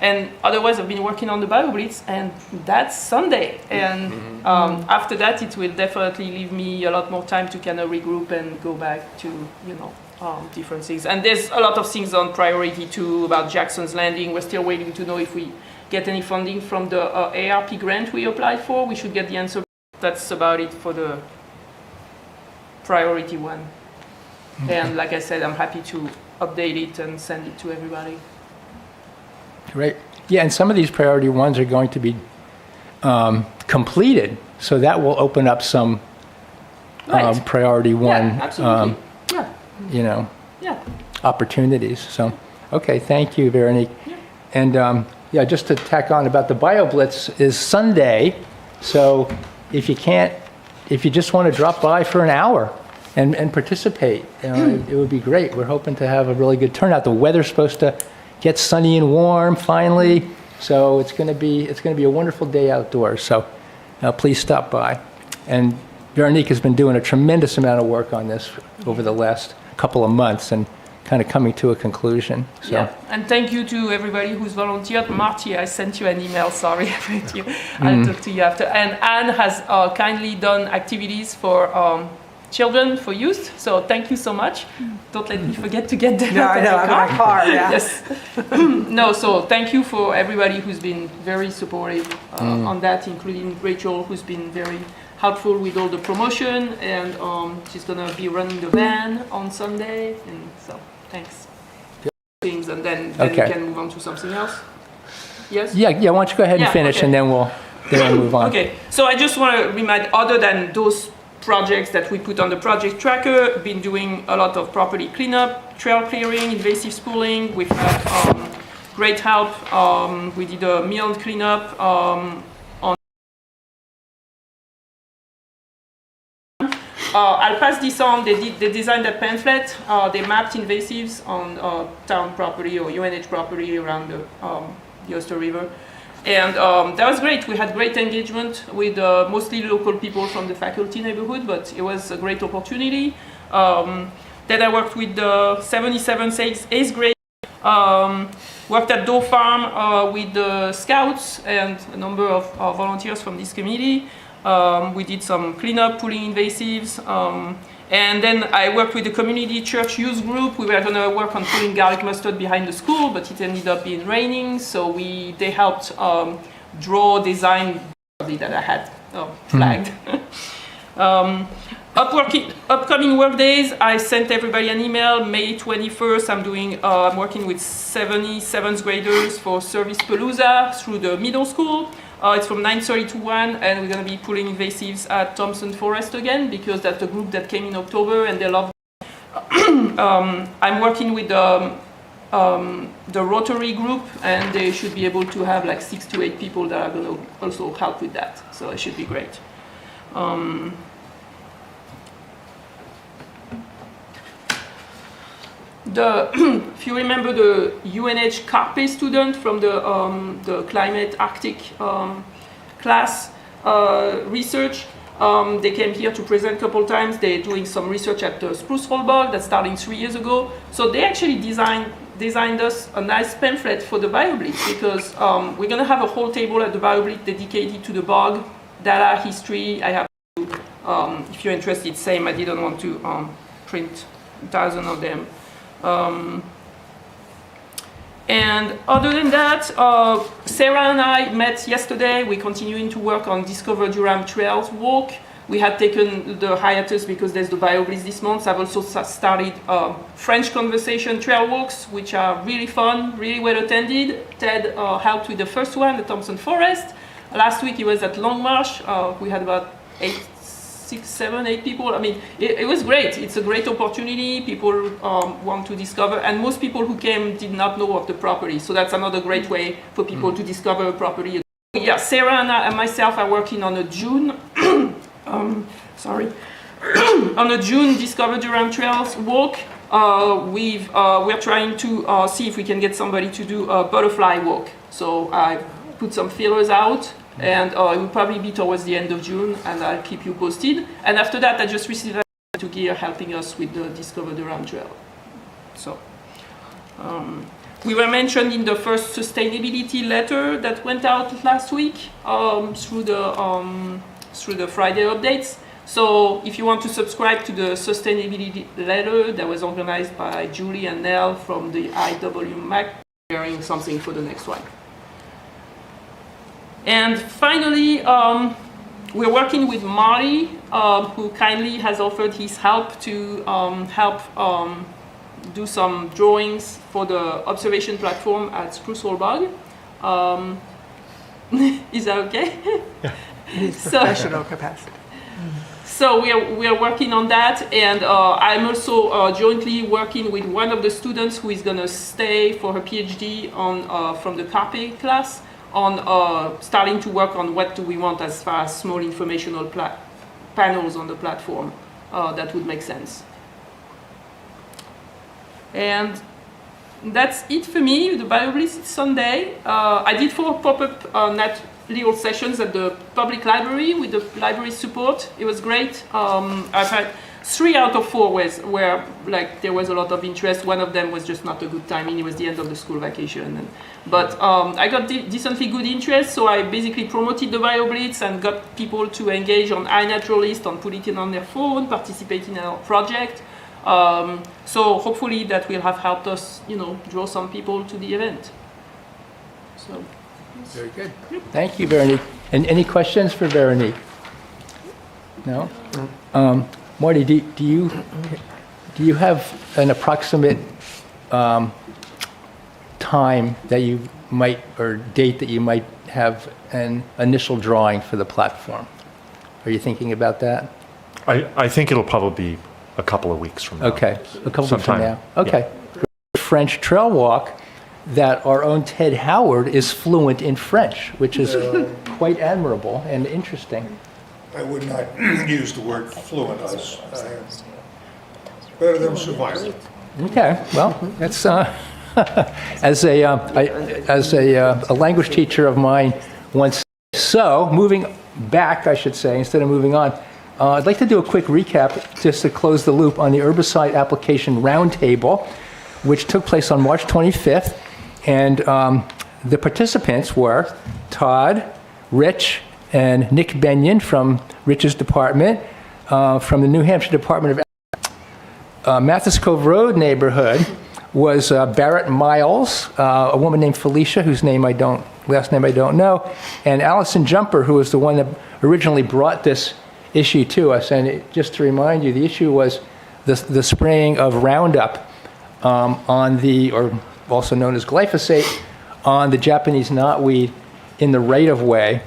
[SPEAKER 8] and otherwise I've been working on the BioBlitz, and that's Sunday. And after that, it will definitely leave me a lot more time to kind of regroup and go back to, you know, different things. And there's a lot of things on priority too about Jackson's Landing. We're still waiting to know if we get any funding from the ARP grant we applied for. We should get the answer. That's about it for the priority one. And like I said, I'm happy to update it and send it to everybody.
[SPEAKER 1] Great. Yeah, and some of these priority ones are going to be completed, so that will open up some priority one.
[SPEAKER 8] Yeah, absolutely.
[SPEAKER 1] You know, opportunities. So, okay, thank you, Veronique. Yeah. And yeah, just to tack on about the BioBlitz is Sunday, so if you just want to drop by for an hour and participate, you know, it would be great. We're hoping to have a really good turnout. The weather's supposed to get sunny and warm finally, so it's going to be a wonderful day outdoors. So please stop by. And Veronique has been doing a tremendous amount of work on this over the last couple of months and kind of coming to a conclusion. So.
[SPEAKER 8] Yeah, and thank you to everybody who's volunteered. Marty, I sent you an email, sorry. I'll talk to you after. And Anne has kindly done activities for children, for youth, so thank you so much. Don't let me forget to get them.
[SPEAKER 3] No, I know, I'm in my car, yeah.
[SPEAKER 8] Yes. No, so thank you for everybody who's been very supportive on that, including Rachel, who's been very helpful with all the promotion, and she's gonna be running the van on Sunday, and so thanks. Things, and then we can move on to something else. Yes?
[SPEAKER 1] Yeah, why don't you go ahead and finish, and then we'll move on.
[SPEAKER 8] Okay, so I just want to remind, other than those projects that we put on the project tracker, been doing a lot of property cleanup, trail clearing, invasive spooling. We've had great help. We did a mill cleanup I'll pass this on. They designed a pamphlet. They mapped invasives on town property or UNH property around the Oyster River. And that was great. We had great engagement with mostly local people from the faculty neighborhood, but it was a great opportunity. Then I worked with the 77th, 8th grade. Worked at Doe Farm with the scouts and a number of volunteers from this community. We did some cleanup, pulling invasives. And then I worked with the community church youth group. We were going to work on putting garlic mustard behind the school, but it ended up being raining. So they helped design that I had flagged. Upcoming work days, I sent everybody an email. May 21st, I'm working with 77th graders for Service Palooza through the middle school. It's from 9:30 to 1, and we're going to be pulling invasives at Thompson Forest again, because that's the group that came in October, and they love it. I'm working with the Rotary group, and they should be able to have like 6 to 8 people that are going to also help with that. So it should be great. If you remember the UNH CARPE student from the climate Arctic class research, they came here to present a couple times. They're doing some research at the spruce roll bog that's starting 3 years ago. So they actually designed us a nice pamphlet for the BioBlitz, because we're going to have a whole table at the BioBlitz dedicated to the bog, data, history. I have to, if you're interested, same. I didn't want to print 1,000 of them. And other than that, Sarah and I met yesterday. We're continuing to work on Discover Durham Trails walk. We had taken the hiatus because there's the BioBlitz this month. I've also started French conversation trail walks, which are really fun, really well attended. Ted helped with the first one, the Thompson Forest. Last week he was at Long Marsh. We had about 6, 7, 8 people. I mean, it was great. It's a great opportunity. People want to discover, and most people who came did not know of the property. So that's another great way for people to discover a property. Yeah, Sarah and myself are working on a June, on a June Discover Durham Trails walk. We're trying to see if we can get somebody to do a butterfly walk. So I put some feelers out. And it will probably be towards the end of June, and I'll keep you posted. And after that, I just received to Gear helping us with the Discover Durham Trail. So we were mentioned in the first sustainability letter that went out last week through the Friday updates. So if you want to subscribe to the sustainability letter that was organized by Julie and Nell from the IWMAC, preparing something for the next one. And finally, we're working with Marty, who kindly has offered his help to do some drawings for the observation platform at Spruce Hole Bog. Is that okay?
[SPEAKER 3] Yeah. His professional capacity.
[SPEAKER 8] So we are working on that, and I'm also jointly working with one of the students who is going to stay for her PhD from the CARPE class, on starting to work on what do we want as far as small informational panels on the platform that would make sense. And that's it for me. The BioBlitz is Sunday. I did 4 pop-up little sessions at the public library with the library support. It was great. I've had 3 out of 4 where like there was a lot of interest. One of them was just not a good timing. It was the end of the school vacation. But I got decently good interest, so I basically promoted the BioBlitz and got people to engage on iNaturalist, on put it on their phone, participate in our project. So hopefully that will have helped us, draw some people to the event. So.
[SPEAKER 1] Very good. Thank you, Veronique. And any questions for Veronique? No? Marty, do you have an approximate time that you might, or date that you might have an initial drawing for the platform? Are you thinking about that?
[SPEAKER 2] I think it'll probably be a couple of weeks from now.
[SPEAKER 1] Okay, a couple weeks from now.
[SPEAKER 2] Yeah.
[SPEAKER 1] Okay. French trail walk, that our own Ted Howard is fluent in French, which is quite admirable and interesting.
[SPEAKER 5] I would not use the word fluent. Better than survival.
[SPEAKER 1] Okay, well, that's As a language teacher of mine once said. So, moving back, I should say, instead of moving on, I'd like to do a quick recap just to close the loop on the herbicide application roundtable, which took place on March 25th. And the participants were Todd, Rich, and Nick Benyon from Rich's department, from the New Hampshire Department of Mathis Cove Road neighborhood was Barrett Miles, a woman named Felicia, whose last name I don't know, and Allison Jumper, who was the one that originally brought this issue to us. And just to remind you, the issue was the spraying of Roundup or also known as glyphosate, on the Japanese knotweed in the right-of-way.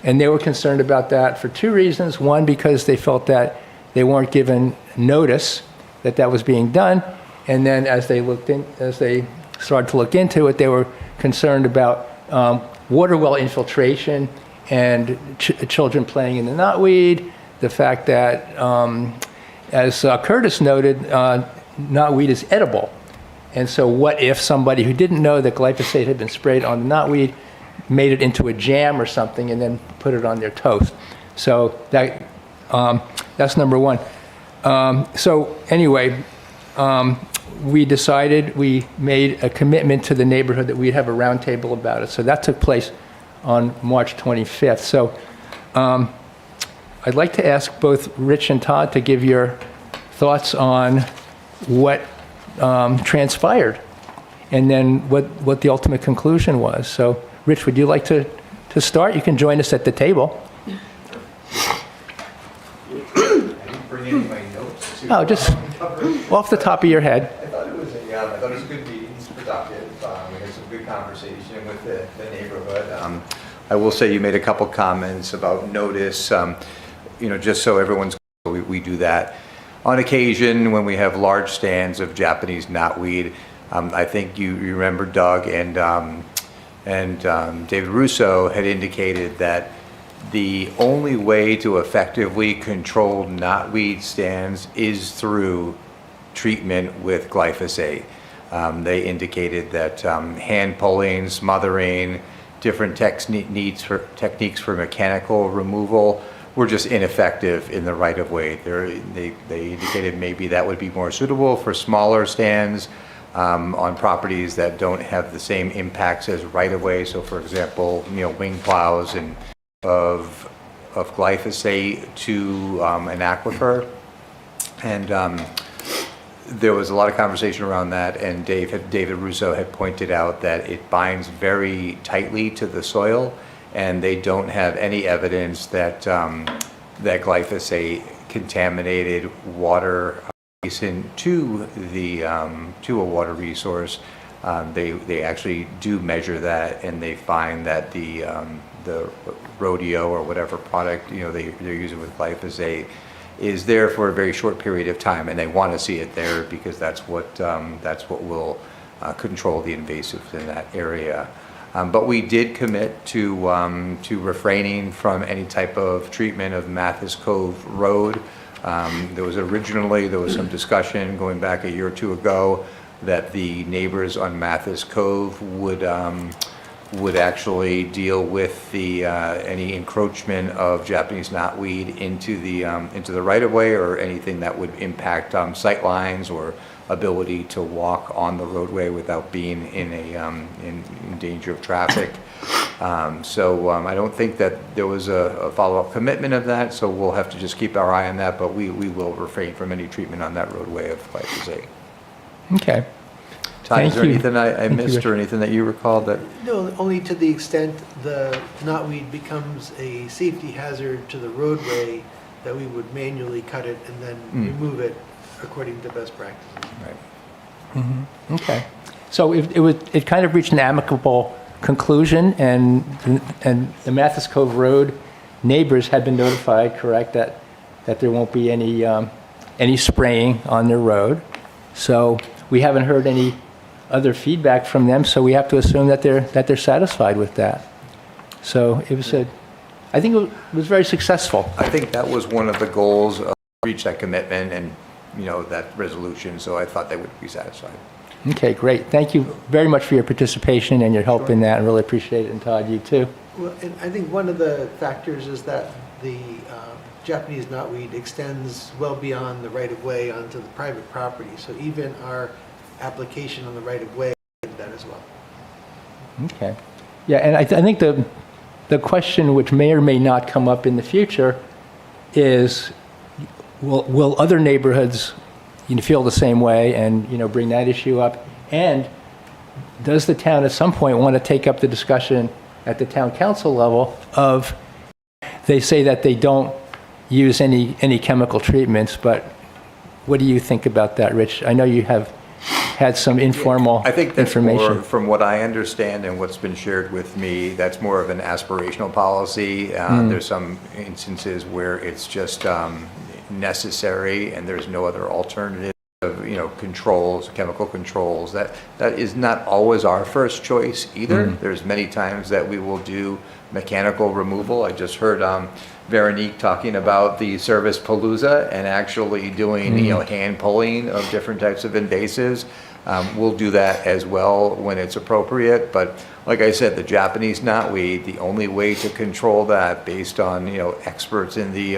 [SPEAKER 1] And they were concerned about that for two reasons. One, because they felt that they weren't given notice that was being done. And then as they started to look into it, they were concerned about water well infiltration and children playing in the knotweed. The fact that, as Curtis noted, knotweed is edible. And so what if somebody who didn't know that glyphosate had been sprayed on the knotweed made it into a jam or something and then put it on their toast? So that's number one. So anyway, we made a commitment to the neighborhood that we'd have a roundtable about it. So that took place on March 25th. So I'd like to ask both Rich and Todd to give your thoughts on what transpired and then what the ultimate conclusion was. So Rich, would you like to start? You can join us at the table.
[SPEAKER 14] I didn't bring any of my notes.
[SPEAKER 1] Just off the top of your head.
[SPEAKER 14] I thought it was a good meeting. It's productive. We had some good conversation with the neighborhood. I will say you made a couple comments about notice. Just so everyone's clear, we do that on occasion when we have large stands of Japanese knotweed. I think you remember Doug and David Russo had indicated that the only way to effectively control knotweed stands is through treatment with glyphosate. They indicated that hand pulling, smothering, different techniques for mechanical removal were just ineffective in the right-of-way. They indicated maybe that would be more suitable for smaller stands on properties that don't have the same impacts as right-of-way. So, for example, wing plows and of glyphosate to an aquifer, and there was a lot of conversation around that. And David Russo had pointed out that it binds very tightly to the soil, and they don't have any evidence that that glyphosate contaminated water adjacent to a water resource. They actually do measure that, and they find that the rodeo or whatever product they're using with glyphosate is there for a very short period of time, and they want to see it there because that's what will control the invasives in that area. But we did commit to refraining from any type of treatment of Mathis Cove Road. There was some discussion going back a year or two ago that the neighbors on Mathis Cove would actually deal with any encroachment of Japanese knotweed into the right-of-way or anything that would impact sight lines or ability to walk on the roadway without being in danger of traffic. So I don't think that there was a follow-up commitment of that, so we'll have to just keep our eye on that, but we will refrain from any treatment on that roadway of glyphosate.
[SPEAKER 1] Okay.
[SPEAKER 14] Todd, is there anything I missed or anything that you recall that?
[SPEAKER 15] No, only to the extent the knotweed becomes a safety hazard to the roadway that we would manually cut it and then remove it according to best practices.
[SPEAKER 14] Right.
[SPEAKER 1] Mm-hmm. Okay. So it kind of reached an amicable conclusion, and the Mathis Cove Road neighbors had been notified, correct, that there won't be any spraying on their road. So we haven't heard any other feedback from them, so we have to assume that they're satisfied with that. So I think it was very successful.
[SPEAKER 14] I think that was one of the goals, reach that commitment and that resolution, so I thought they would be satisfied.
[SPEAKER 1] Okay, great. Thank you very much for your participation and your help in that. I really appreciate it, and Todd, you too.
[SPEAKER 15] Well, and I think one of the factors is that the Japanese knotweed extends well beyond the right-of-way onto the private property. So even our application on the right-of-way did that as well.
[SPEAKER 1] Okay. Yeah, and I think the question which may or may not come up in the future is, will other neighborhoods feel the same way and bring that issue up? And does the town at some point want to take up the discussion at the town council level of, they say that they don't use any chemical treatments, but what do you think about that, Rich? I know you have had some informal
[SPEAKER 14] I think that's
[SPEAKER 1] information.
[SPEAKER 14] more, from what I understand and what's been shared with me, that's more of an aspirational policy. There's some instances where it's just necessary and there's no other alternative of, controls, chemical controls. That is not always our first choice either. There's many times that we will do mechanical removal. I just heard Veronique talking about the service palooza and actually doing, hand pulling of different types of invasives. We'll do that as well when it's appropriate. But like I said, the Japanese knotweed, the only way to control that based on, experts in the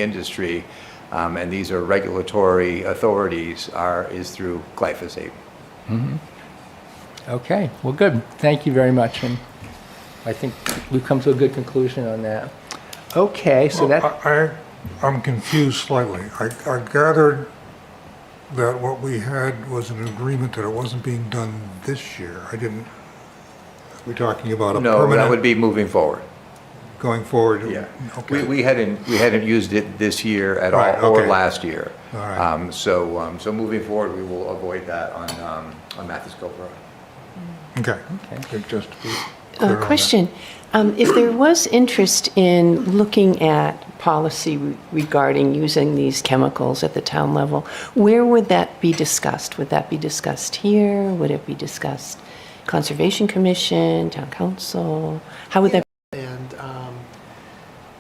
[SPEAKER 14] industry, and these are regulatory authorities, is through glyphosate.
[SPEAKER 1] Okay, well, good. Thank you very much. And I think we've come to a good conclusion on that. Okay, so
[SPEAKER 5] I'm confused slightly. I gathered that what we had was an agreement that it wasn't being done this year. We're talking about a
[SPEAKER 14] No,
[SPEAKER 5] permanent...
[SPEAKER 14] that would be moving forward.
[SPEAKER 5] Going forward?
[SPEAKER 14] Yeah.
[SPEAKER 5] Okay.
[SPEAKER 14] We hadn't used it this year at
[SPEAKER 5] Right,
[SPEAKER 14] all, or
[SPEAKER 5] okay.
[SPEAKER 14] last year.
[SPEAKER 5] All right.
[SPEAKER 14] So moving forward, we will avoid that on Matthews Cove Road.
[SPEAKER 5] Okay. Just to be clear on that.
[SPEAKER 10] Question. If there was interest in looking at policy regarding using these chemicals at the town level, where would that be discussed? Would that be discussed here? Would it be discussed Conservation Commission, Town Council? How would that?
[SPEAKER 15] And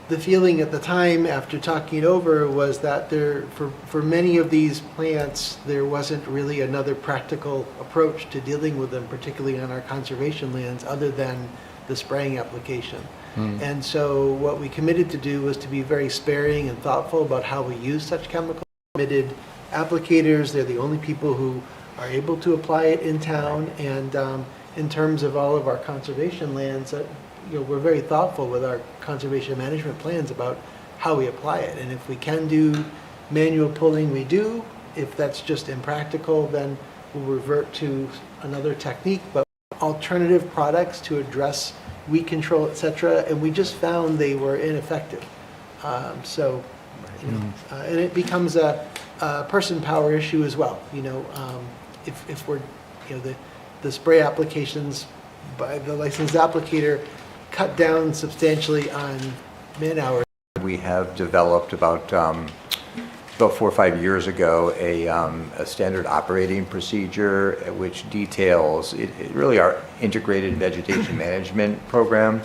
[SPEAKER 15] the feeling at the time after talking it over was that for many of these plants, there wasn't really another practical approach to dealing with them, particularly on our conservation lands, other than the spraying application. And so what we committed to do was to be very sparing and thoughtful about how we use such chemicals. Committed applicators, they're the only people who are able to apply it in town. And in terms of all of our conservation lands, we're very thoughtful with our conservation management plans about how we apply it. And if we can do manual pulling, we do. If that's just impractical, then we'll revert to another technique. But alternative products to address weed control, et cetera, and we just found they were ineffective. And it becomes a person power issue as well. If we're, the spray applications by the licensed applicator cut down substantially on man hours.
[SPEAKER 14] We have developed about 4 or 5 years ago a standard operating procedure which details it really our integrated vegetation management program,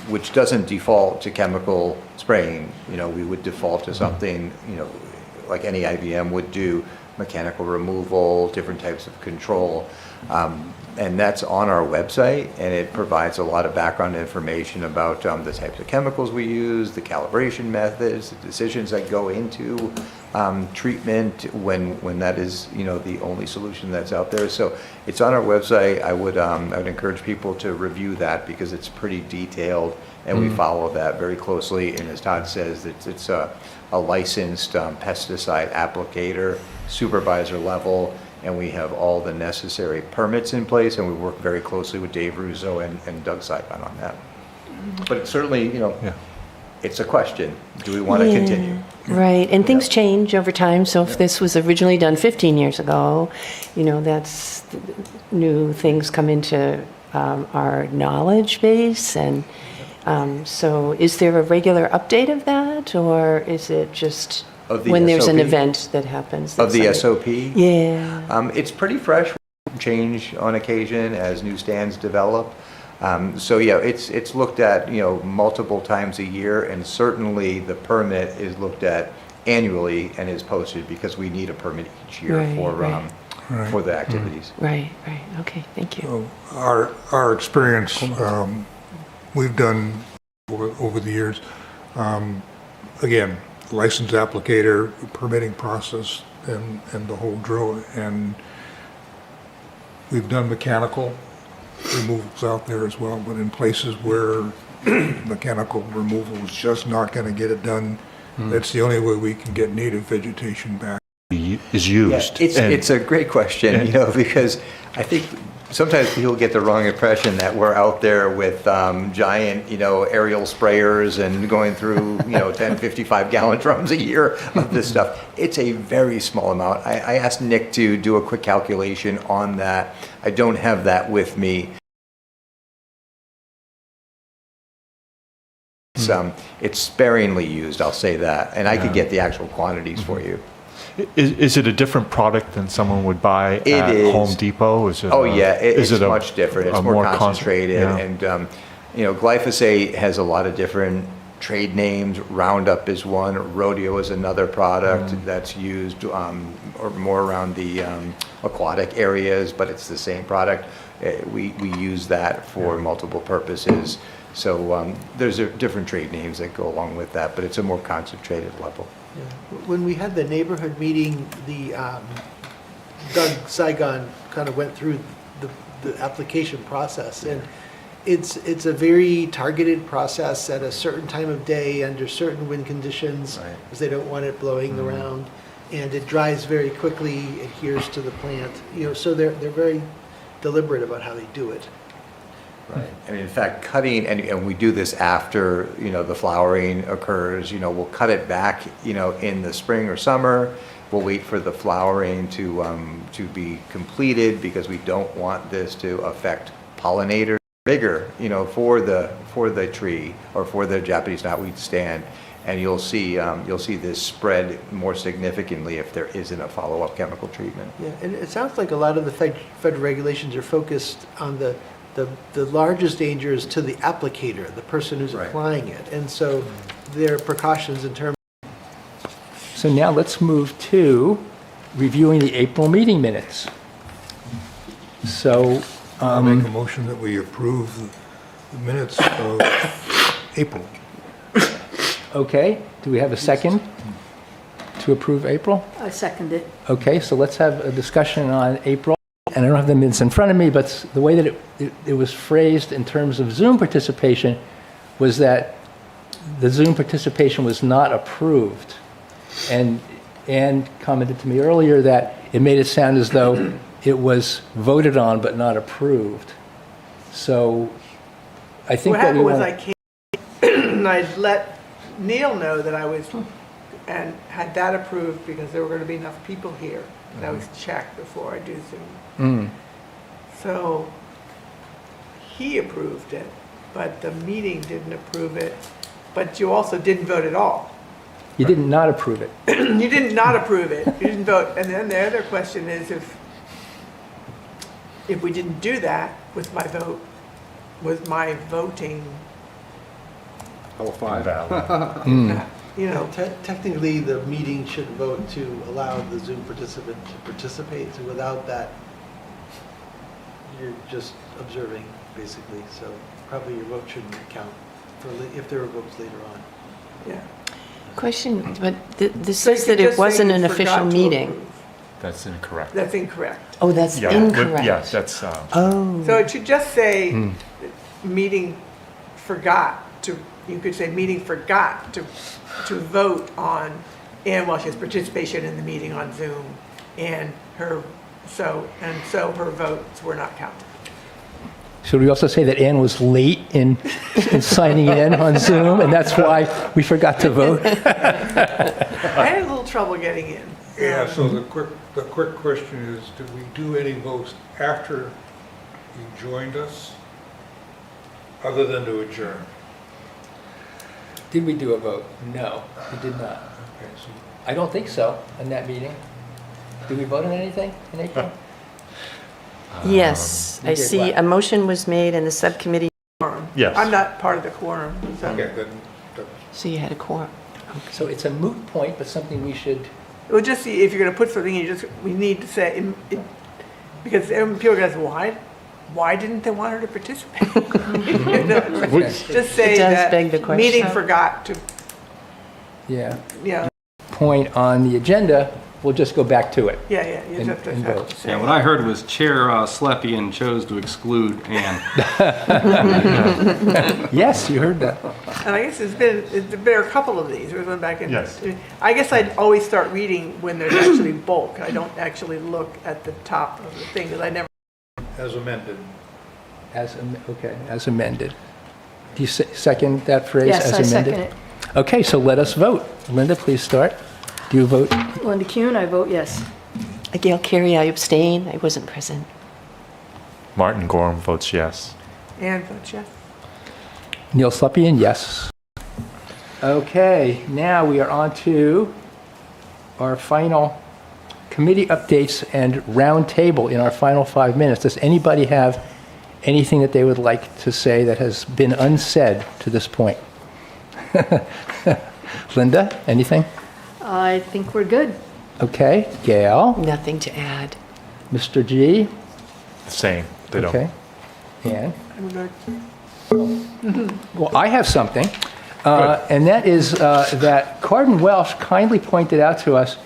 [SPEAKER 14] which doesn't default to chemical spraying. We would default to something like any IBM would do, mechanical removal, different types of control. And that's on our website, and it provides a lot of background information about the types of chemicals we use, the calibration methods, the decisions that go into treatment when that is the only solution that's out there. So it's on our website. I would encourage people to review that because it's pretty detailed, and we follow that very closely. And as Todd says, it's a licensed pesticide applicator, supervisor level. And we have all the necessary permits in place, and we work very closely with Dave Russo and Doug Saipan on that. But it's certainly, it's a question. Do we want to continue?
[SPEAKER 10] Right, and things change over time. So if this was originally done 15 years ago, that's new things come into our knowledge base. And so is there a regular update of that, or is it just... when there's an event that happens?
[SPEAKER 14] Of the SOP?
[SPEAKER 10] Yeah.
[SPEAKER 14] It's pretty fresh, change on occasion as new stands develop. So yeah, it's looked at, multiple times a year, and certainly the permit is looked at annually and is posted because we need a permit each year for the activities.
[SPEAKER 10] Right, right. Okay, thank you.
[SPEAKER 5] Our experience, we've done over the years, again, licensed applicator, permitting process, and the whole drill. And we've done mechanical removals out there as well, but in places where mechanical removal is just not going to get it done, that's the only way we can get native vegetation back.
[SPEAKER 2] Is used.
[SPEAKER 14] Yeah, it's a great question, you know, because I think sometimes people get the wrong impression that we're out there with giant, you know, aerial sprayers and going through, you know, 10, 55-gallon drums a year of this stuff. It's a very small amount. I asked Nick to do a quick calculation on that. I don't have that with me. It's sparingly used, I'll say that, and I could get the actual quantities for you.
[SPEAKER 2] Is it a different product than someone would buy at Home Depot? Is it
[SPEAKER 14] It's much different. It's more concentrated,
[SPEAKER 2] yeah.
[SPEAKER 14] and you know, glyphosate has a lot of different trade names. Roundup is one. Rodeo is another product that's used or more around the aquatic areas, but it's the same product. We use that for multiple purposes. So there's different trade names that go along with that, but it's a more concentrated level.
[SPEAKER 15] Yeah. When we had the neighborhood meeting, the Doug Saigon kind of went through the application process, and it's a very targeted process at a certain time of day under certain wind conditions, because they don't want it blowing around, and it dries very quickly, adheres to the plant. You know, so they're very deliberate about how they do it.
[SPEAKER 14] Right. And in fact, cutting, and we do this after, you know, the flowering occurs, you know, we'll cut it back, you know, in the spring or summer. We'll wait for the flowering to be completed, because we don't want this to affect pollinators. Bigger, you know, for the tree or for the Japanese knotweed stand. And you'll see this spread more significantly if there isn't a follow-up chemical treatment.
[SPEAKER 15] Yeah, and it sounds like a lot of the federal regulations are focused on the largest danger is to the applicator, the person who's applying it. And so there are precautions in terms.
[SPEAKER 1] So now let's move to reviewing the April meeting minutes. So
[SPEAKER 5] I'll make a motion that we approve the minutes of April.
[SPEAKER 1] okay, do we have a second to approve April?
[SPEAKER 13] I second it.
[SPEAKER 1] Okay, so let's have a discussion on April. And I don't have the minutes in front of me, but the way that it was phrased in terms of Zoom participation was that the Zoom participation was not approved. And Ann commented to me earlier that it made it sound as though it was voted on but not approved. So I think
[SPEAKER 3] What
[SPEAKER 1] that we
[SPEAKER 3] happened was
[SPEAKER 1] want...
[SPEAKER 3] I came, and I let Neil know that I was, and had that approved because there were going to be enough people here. That was checked before I do Zoom. So he approved it, but the meeting didn't approve it. But you also didn't vote at all.
[SPEAKER 1] You did not approve it.
[SPEAKER 3] You did not approve it. You didn't vote. And then the other question is if we didn't do that, was my voting,
[SPEAKER 2] Invalid.
[SPEAKER 3] you know,
[SPEAKER 15] Technically, the meeting should vote to allow the Zoom participant to participate. So without that, you're just observing, basically. So probably your vote shouldn't count if there are votes later on.
[SPEAKER 3] yeah.
[SPEAKER 10] Question, but this
[SPEAKER 3] So you
[SPEAKER 10] says
[SPEAKER 3] could
[SPEAKER 10] that
[SPEAKER 3] just
[SPEAKER 10] it
[SPEAKER 3] say
[SPEAKER 10] wasn't
[SPEAKER 3] you
[SPEAKER 10] an
[SPEAKER 3] forgot
[SPEAKER 10] official
[SPEAKER 3] to
[SPEAKER 10] meeting.
[SPEAKER 3] approve.
[SPEAKER 2] That's incorrect.
[SPEAKER 3] That's incorrect.
[SPEAKER 10] Oh, that's
[SPEAKER 2] Yeah,
[SPEAKER 10] incorrect.
[SPEAKER 2] yeah, that's,
[SPEAKER 10] Oh.
[SPEAKER 3] So it should just say, meeting forgot to, you could say, meeting forgot to vote on Ann Welsh's participation in the meeting on Zoom, and so her votes were not counted.
[SPEAKER 1] Should we also say that Ann was late in signing in on Zoom, and that's why we forgot to vote?
[SPEAKER 3] I had a little trouble getting in.
[SPEAKER 5] Yeah, so the quick question is, did we do any votes after you joined us, other than to adjourn?
[SPEAKER 1] Did we do a vote? No, we did not.
[SPEAKER 5] Okay, so
[SPEAKER 1] I don't think so in that meeting. Did we vote on anything in April?
[SPEAKER 10] Yes,
[SPEAKER 1] We
[SPEAKER 10] I
[SPEAKER 1] did
[SPEAKER 10] see
[SPEAKER 1] what?
[SPEAKER 10] a motion was made and the subcommittee,
[SPEAKER 2] yes.
[SPEAKER 3] I'm not part of the quorum, so.
[SPEAKER 5] okay, then
[SPEAKER 10] so you had a quorum.
[SPEAKER 1] So it's a moot point, but something we should...
[SPEAKER 3] We'll just see, if you're going to put something in, we need to say, Because people go, why didn't they want her to participate? You know, just say
[SPEAKER 10] It does
[SPEAKER 3] that
[SPEAKER 10] beg the question.
[SPEAKER 3] meeting forgot to,
[SPEAKER 1] Yeah.
[SPEAKER 3] yeah,
[SPEAKER 1] Point on the agenda, we'll just go back to it.
[SPEAKER 3] yeah, you
[SPEAKER 1] And-
[SPEAKER 3] just
[SPEAKER 1] and
[SPEAKER 3] have
[SPEAKER 1] vote.
[SPEAKER 3] to say.
[SPEAKER 12] Yeah, what I heard was Chair Slepian chose to exclude Ann.
[SPEAKER 1] Yes, you heard that.
[SPEAKER 3] And I guess there's been a couple of these. There's one back in.
[SPEAKER 2] Yes.
[SPEAKER 3] I guess I'd always start reading when there's actually bulk. I don't actually look at the top of the thing because I never.
[SPEAKER 5] As amended.
[SPEAKER 1] Okay, as amended. Do you second that phrase,
[SPEAKER 13] Yes,
[SPEAKER 1] as
[SPEAKER 13] I
[SPEAKER 1] amended?
[SPEAKER 13] second it.
[SPEAKER 1] Okay, so let us vote. Linda, please start. Do you vote?
[SPEAKER 13] Linda Kuhn, I vote yes.
[SPEAKER 10] Gail Carey, I abstain. I wasn't present.
[SPEAKER 2] Martin Gorham votes yes.
[SPEAKER 3] And votes yes.
[SPEAKER 1] Neil Slepian, yes. Okay, now we are on to our final committee updates and round table in our final 5 minutes. Does anybody have anything that they would like to say that has been unsaid to this point? Linda, anything?
[SPEAKER 13] I think we're good.
[SPEAKER 1] Okay, Gail,
[SPEAKER 10] Nothing to add.
[SPEAKER 1] Mr. G,
[SPEAKER 2] Same. They don't.
[SPEAKER 1] okay, Ann.
[SPEAKER 3] I'm good.
[SPEAKER 1] Well, I have something, and that is that Cardin Welsh kindly pointed out to us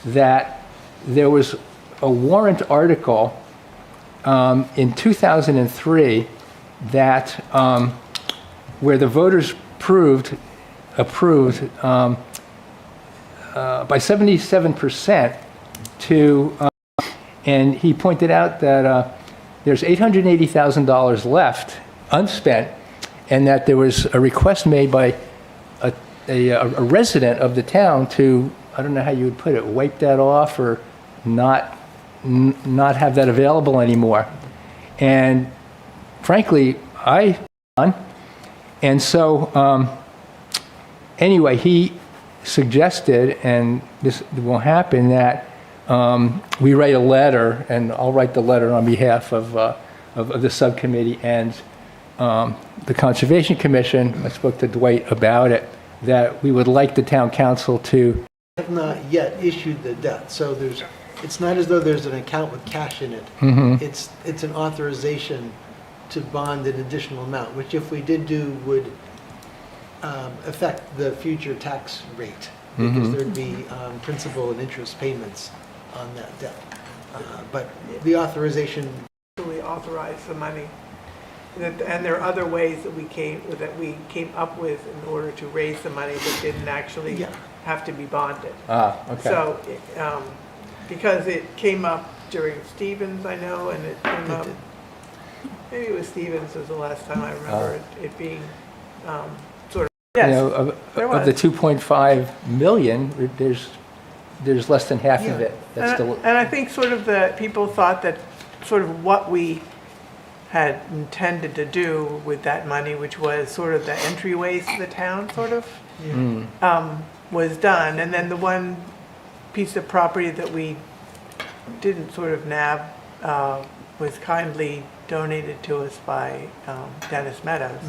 [SPEAKER 1] that there was a warrant article in 2003 that where the voters approved by 77% to, and he pointed out that there's $880,000 left unspent, and that there was a request made by a resident of the town to, I don't know how you would put it, wipe that off or not have that available anymore. And frankly, and so anyway, he suggested, and this will happen, that we write a letter, and I'll write the letter on behalf of the subcommittee and the Conservation Commission. I spoke to Dwight about it, that we would like the town council to.
[SPEAKER 15] Have not yet issued the debt, so it's not as though there's an account with cash in it. It's an authorization to bond an additional amount, which if we did do would affect the future tax rate, because there'd be principal and interest payments on that debt. But the authorization
[SPEAKER 3] Actually authorize the money. And there are other ways that we came up with in order to raise the money that didn't actually have to be bonded.
[SPEAKER 1] Okay.
[SPEAKER 3] So, because it came up during Stevens, I know, and it came up, maybe it was Stevens was the last time I remember it being sort of, yes,
[SPEAKER 1] You know,
[SPEAKER 3] there
[SPEAKER 1] of the
[SPEAKER 3] was.
[SPEAKER 1] 2.5 million, there's less than half of it. That's still.
[SPEAKER 3] And I think sort of the people thought that sort of what we had intended to do with that money, which was sort of the entryways to the town, sort of, was done. And then the one piece of property that we didn't sort of nab was kindly donated to us by Dennis Meadows.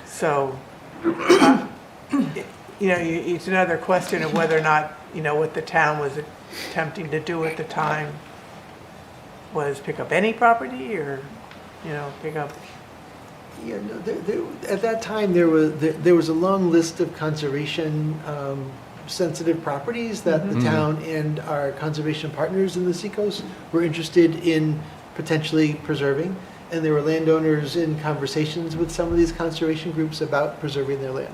[SPEAKER 3] So, it's another question of whether or not, what the town was attempting to do at the time was pick up any property or, pick up.
[SPEAKER 15] Yeah, no, at that time, there was a long list of conservation sensitive properties that the town and our conservation partners in the Seacoast were interested in potentially preserving. And there were landowners in conversations with some of these conservation groups about preserving their land.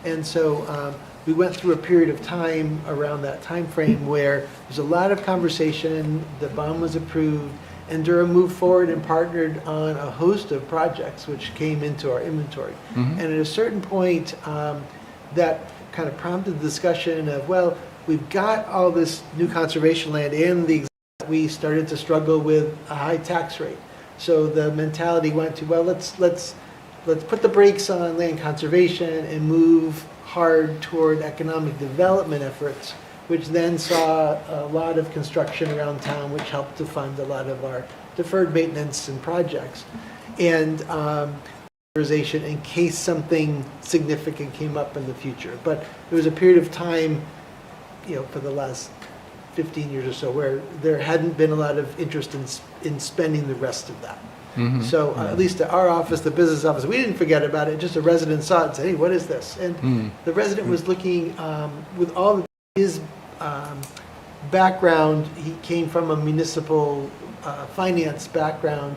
[SPEAKER 15] And so we went through a period of time around that time frame where there's a lot of conversation, the bond was approved, and Durham moved forward and partnered on a host of projects which came into our inventory. And at a certain point, that kind of prompted the discussion of, well, we've got all this new conservation land and we started to struggle with a high tax rate. So the mentality went to, well, let's put the brakes on land conservation and move hard toward economic development efforts, which then saw a lot of construction around town, which helped to fund a lot of our deferred maintenance and projects. And authorization in case something significant came up in the future. But there was a period of time, for the last 15 years or so, where there hadn't been a lot of interest in spending the rest of that. So at least at our office, the business office, we didn't forget about it. Just a resident saw it and said, hey, what is this? And the resident was looking with all of his background. He came from a municipal finance background.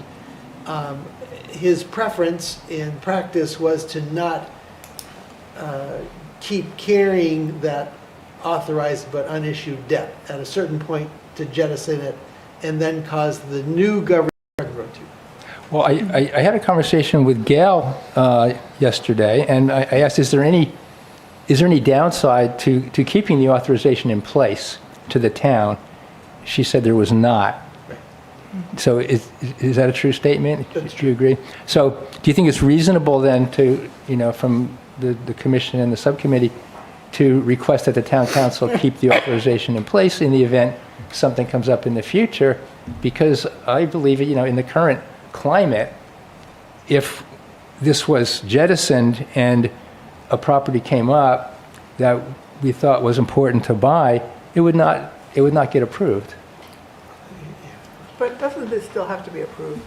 [SPEAKER 15] His preference in practice was to not keep carrying that authorized but unissued debt. At a certain point, to jettison it and then cause the new government to grow to.
[SPEAKER 1] Well, I had a conversation with Gail yesterday, and I asked, is there any downside to keeping the authorization in place to the town? She said there was not. So is that a true statement? Do you agree? So do you think it's reasonable then to, from the commission and the subcommittee, to request that the town council keep the authorization in place in the event something comes up in the future? Because I believe, in the current climate, if this was jettisoned and a property came up that we thought was important to buy, it would not get approved.
[SPEAKER 3] But doesn't this still have to be approved?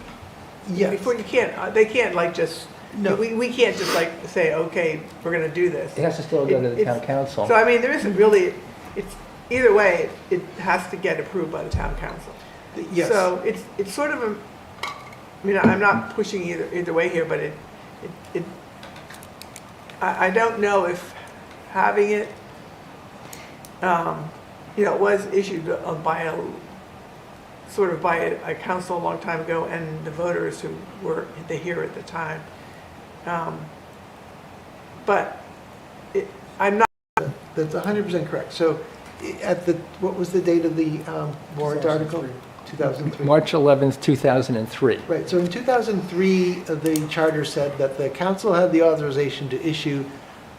[SPEAKER 15] Yes.
[SPEAKER 3] Before they can't like just,
[SPEAKER 15] No.
[SPEAKER 3] we can't just like say, okay, we're gonna do this.
[SPEAKER 1] It has to still go to the
[SPEAKER 3] It's-
[SPEAKER 1] town council.
[SPEAKER 3] So I mean, there isn't really, it's, either way, it has to get approved by the town council.
[SPEAKER 15] Yes.
[SPEAKER 3] So it's sort of I'm not pushing either way here, but I don't know if having it, it was issued by a council a long time ago, and the voters who were here at the time. But I'm not.
[SPEAKER 15] That's 100% correct. So what was the date of the warrant article? 2003.
[SPEAKER 1] March 11th, 2003.
[SPEAKER 15] Right, so in 2003, the charter said that the council had the authorization to issue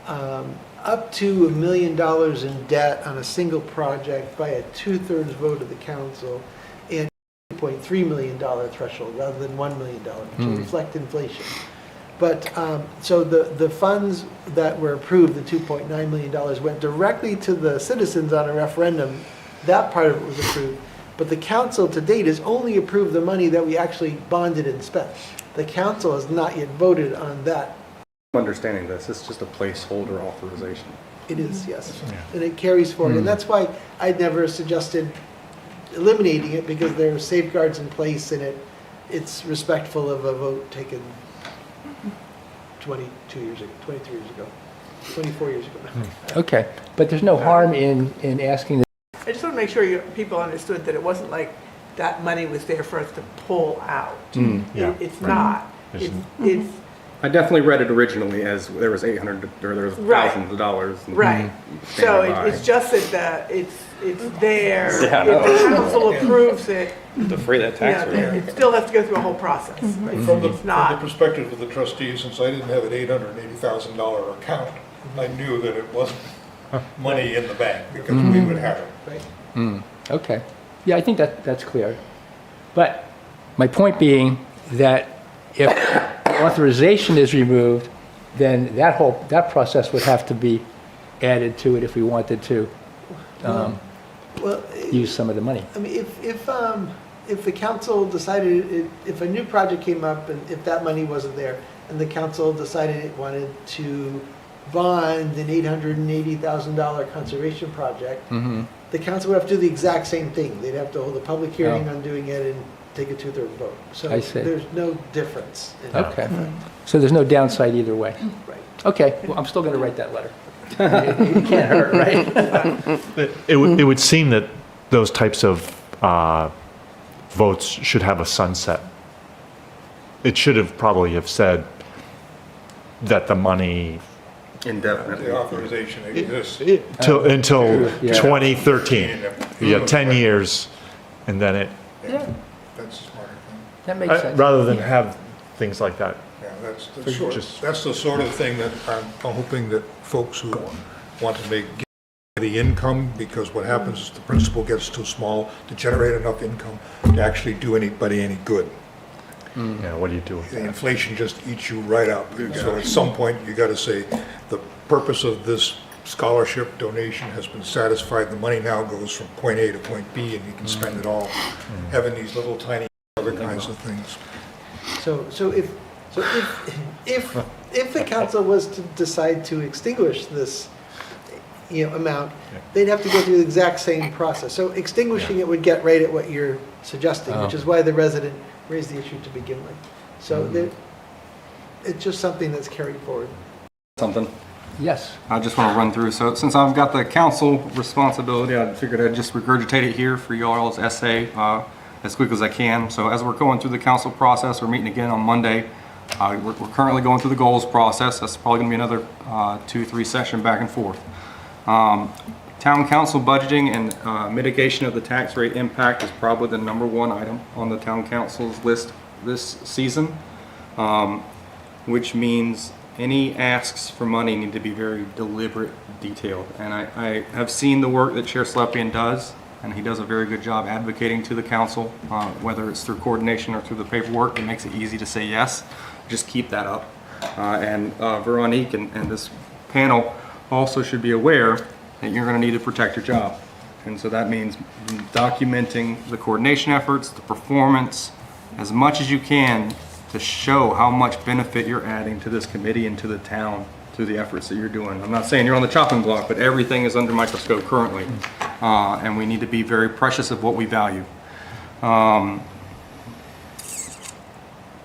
[SPEAKER 15] up to $1 million in debt on a single project by a 2/3 vote of the council, and $2.3 million threshold rather than $1 million to reflect inflation. But so the funds that were approved, the $2.9 million, went directly to the citizens on a referendum. That part of it was approved. But the council to date has only approved the money that we actually bonded and spent. The council has not yet voted on that.
[SPEAKER 12] Understanding this, it's just a placeholder authorization.
[SPEAKER 15] It is, yes. And it carries forward. And that's why I'd never suggested eliminating it, because there are safeguards in place, and it's respectful of a vote taken 22 years ago, 23 years ago, 24 years ago now.
[SPEAKER 1] Okay, but there's no harm in asking.
[SPEAKER 3] I just want to make sure people understood that it wasn't like that money was there for us to pull out. It's not. It's
[SPEAKER 12] I definitely read it originally as there was $800 or there was thousands of dollars.
[SPEAKER 3] Right. So it's just that it's there.
[SPEAKER 12] Yeah,
[SPEAKER 3] If the council approves it,
[SPEAKER 12] Defray that tax rate.
[SPEAKER 3] it still has to go through a whole process.
[SPEAKER 5] From the
[SPEAKER 3] It's not.
[SPEAKER 5] perspective of the trustees, since I didn't have an $880,000 account, I knew that it wasn't money in the bank, because we would have it.
[SPEAKER 1] Okay. Yeah, I think that's clear. But my point being that if authorization is removed, then that process would have to be added to it if we wanted to use some of the money.
[SPEAKER 15] I mean, if the council decided, if a new project came up and if that money wasn't there, and the council decided it wanted to bond an $880,000 conservation project, the council would have to do the exact same thing. They'd have to hold a public hearing on doing it and take a 2/3 vote. So
[SPEAKER 1] I see.
[SPEAKER 15] there's no difference.
[SPEAKER 1] Okay. So there's no downside either way.
[SPEAKER 15] Right.
[SPEAKER 1] Okay, well, I'm still going to write that letter. It can't hurt, right?
[SPEAKER 2] It would seem that those types of votes should have a sunset. It should have probably have said that the money
[SPEAKER 12] Indefinitely.
[SPEAKER 5] The authorization exists.
[SPEAKER 2] until
[SPEAKER 1] Yeah.
[SPEAKER 2] 2013. Yeah, 10 years, and then it,
[SPEAKER 5] Yeah, that's a smarter thing.
[SPEAKER 1] That makes sense.
[SPEAKER 2] rather than have things like that.
[SPEAKER 5] Yeah, that's the sort of thing that I'm hoping that folks who want to get the income, because what happens is the principal gets too small to generate enough income to actually do anybody any good.
[SPEAKER 2] Yeah, what do you do with
[SPEAKER 5] The
[SPEAKER 2] that?
[SPEAKER 5] inflation just eats you right up. So at some point, you got to say, the purpose of this scholarship donation has been satisfied, the money now goes from point A to point B, and you can spend it all having these little tiny other kinds of things.
[SPEAKER 15] So if the council was to decide to extinguish this, amount, they'd have to go through the exact same process. So extinguishing it would get right at what you're suggesting, which is why the resident raised the issue to begin with. So it's just something that's carried forward.
[SPEAKER 12] Something.
[SPEAKER 1] Yes.
[SPEAKER 12] I just want to run through. So since I've got the council responsibility, I figured I'd just regurgitate it here for y'all's essay as quick as I can. So as we're going through the council process, we're meeting again on Monday. We're currently going through the goals process. That's probably going to be another 2-3 session back and forth. Town council budgeting and mitigation of the tax rate impact is probably the #1 item on the town council's list this season, which means any asks for money need to be very deliberate, detailed. And I have seen the work that Chair Slepian does, and he does a very good job advocating to the council, whether it's through coordination or through the paperwork. It makes it easy to say yes. Just keep that up. And Veronique and this panel also should be aware that you're going to need to protect your job. And so that means documenting the coordination efforts, the performance, as much as you can to show how much benefit you're adding to this committee and to the town through the efforts that you're doing. I'm not saying you're on the chopping block, but everything is under microscope currently. And we need to be very precious of what we value.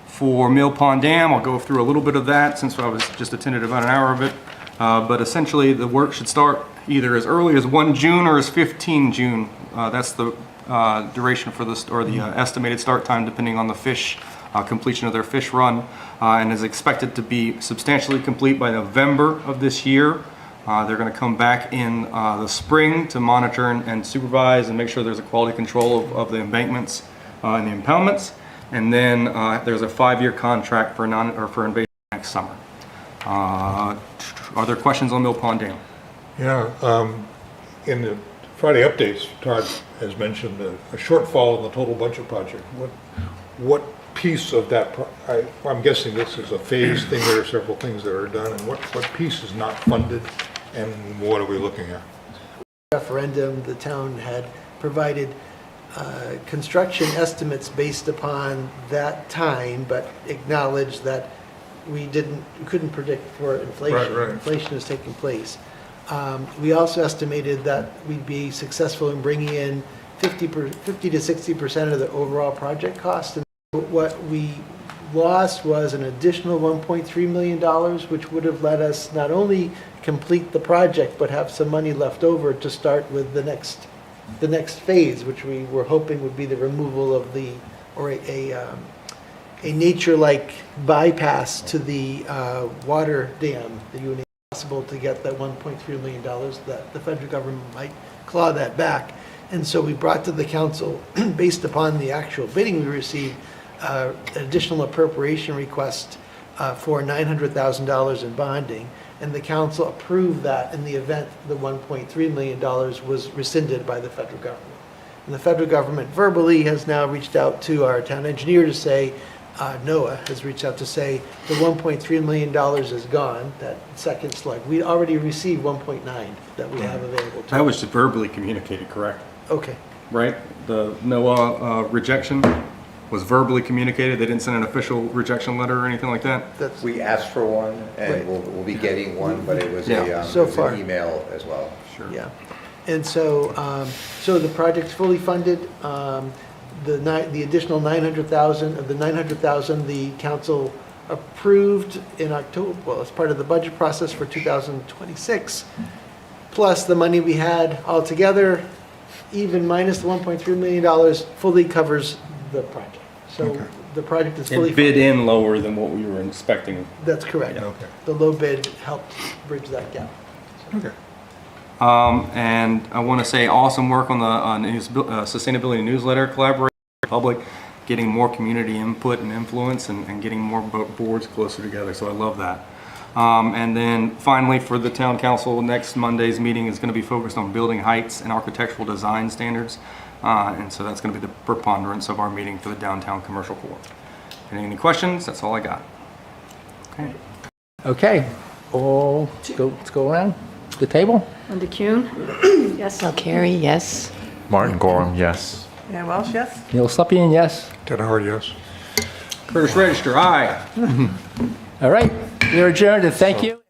[SPEAKER 12] For Mill Pond Dam, I'll go through a little bit of that since I was just attended about an hour of it. But essentially the work should start either as early as 1 June or as 15 June. That's the duration for this, or the estimated start time depending on the fish, completion of their fish run, and is expected to be substantially complete by November of this year. They're going to come back in the spring to monitor and supervise and make sure there's a quality control of the embankments and the impoundments. And then there's a 5-year contract for invasion next summer. Are there questions on Mill Pond Dam?
[SPEAKER 5] Yeah, in the Friday updates, Todd has mentioned a shortfall in the total budget project. What piece of that, I'm guessing this is a phased thing, there are several things that are done, and what piece is not funded, and what are we looking at?
[SPEAKER 15] Referendum, the town had provided construction estimates based upon that time, but acknowledged that we couldn't predict for inflation.
[SPEAKER 5] Right.
[SPEAKER 15] Inflation is taking place. We also estimated that we'd be successful in bringing in 50 to 60% of the overall project cost. And what we lost was an additional $1.3 million, which would have let us not only complete the project, but have some money left over to start with the next phase, which we were hoping would be the removal of a nature-like bypass to the water dam. That you would make it possible to get that $1.3 million, that the federal government might claw that back. And so we brought to the council, based upon the actual bidding we received, an additional appropriation request for $900,000 in bonding. And the council approved that in the event the $1.3 million was rescinded by the federal government. And the federal government verbally has now reached out to our town engineer to say, NOAA has reached out to say the $1.3 million is gone, that second slug. We already received 1.9 that we have available to
[SPEAKER 12] That was verbally communicated, correct?
[SPEAKER 15] Okay.
[SPEAKER 12] Right? The NOAA rejection was verbally communicated. They didn't send an official rejection letter or anything like that?
[SPEAKER 14] We asked for one, and
[SPEAKER 15] Right.
[SPEAKER 14] we'll be getting one, but it was
[SPEAKER 15] So
[SPEAKER 14] it was
[SPEAKER 15] far.
[SPEAKER 14] an email as well.
[SPEAKER 12] Sure.
[SPEAKER 15] Yeah. And so, so the project's fully funded. The additional 900,000, of the 900,000, the council approved in October, well, as part of the budget process for 2026, plus the money we had altogether, even minus the $1.3 million, fully covers the project. So the project is fully
[SPEAKER 12] It bid
[SPEAKER 15] funded.
[SPEAKER 12] in lower than what we were expecting.
[SPEAKER 15] That's correct.
[SPEAKER 5] Okay.
[SPEAKER 15] The low bid helped bridge that gap.
[SPEAKER 5] Okay.
[SPEAKER 12] And I want to say awesome work on the sustainability newsletter collaboration with the public, getting more community input and influence and getting more boards closer together. So I love that. And then finally, for the town council, next Monday's meeting is going to be focused on building heights and architectural design standards. And so that's going to be the preponderance of our meeting for the downtown commercial core. Any questions? That's all I got. Okay.
[SPEAKER 1] Okay, let's go around. the table?
[SPEAKER 13] Linda Kuhn? Yes.
[SPEAKER 10] Al Carey, yes.
[SPEAKER 2] Martin Gorham, yes.
[SPEAKER 3] Ann Welsh, yes?
[SPEAKER 1] Neil Slepian, yes.
[SPEAKER 5] Ted Howard, yes.
[SPEAKER 12] Curtis Register, aye.
[SPEAKER 1] All right, we're adjourned, and thank you.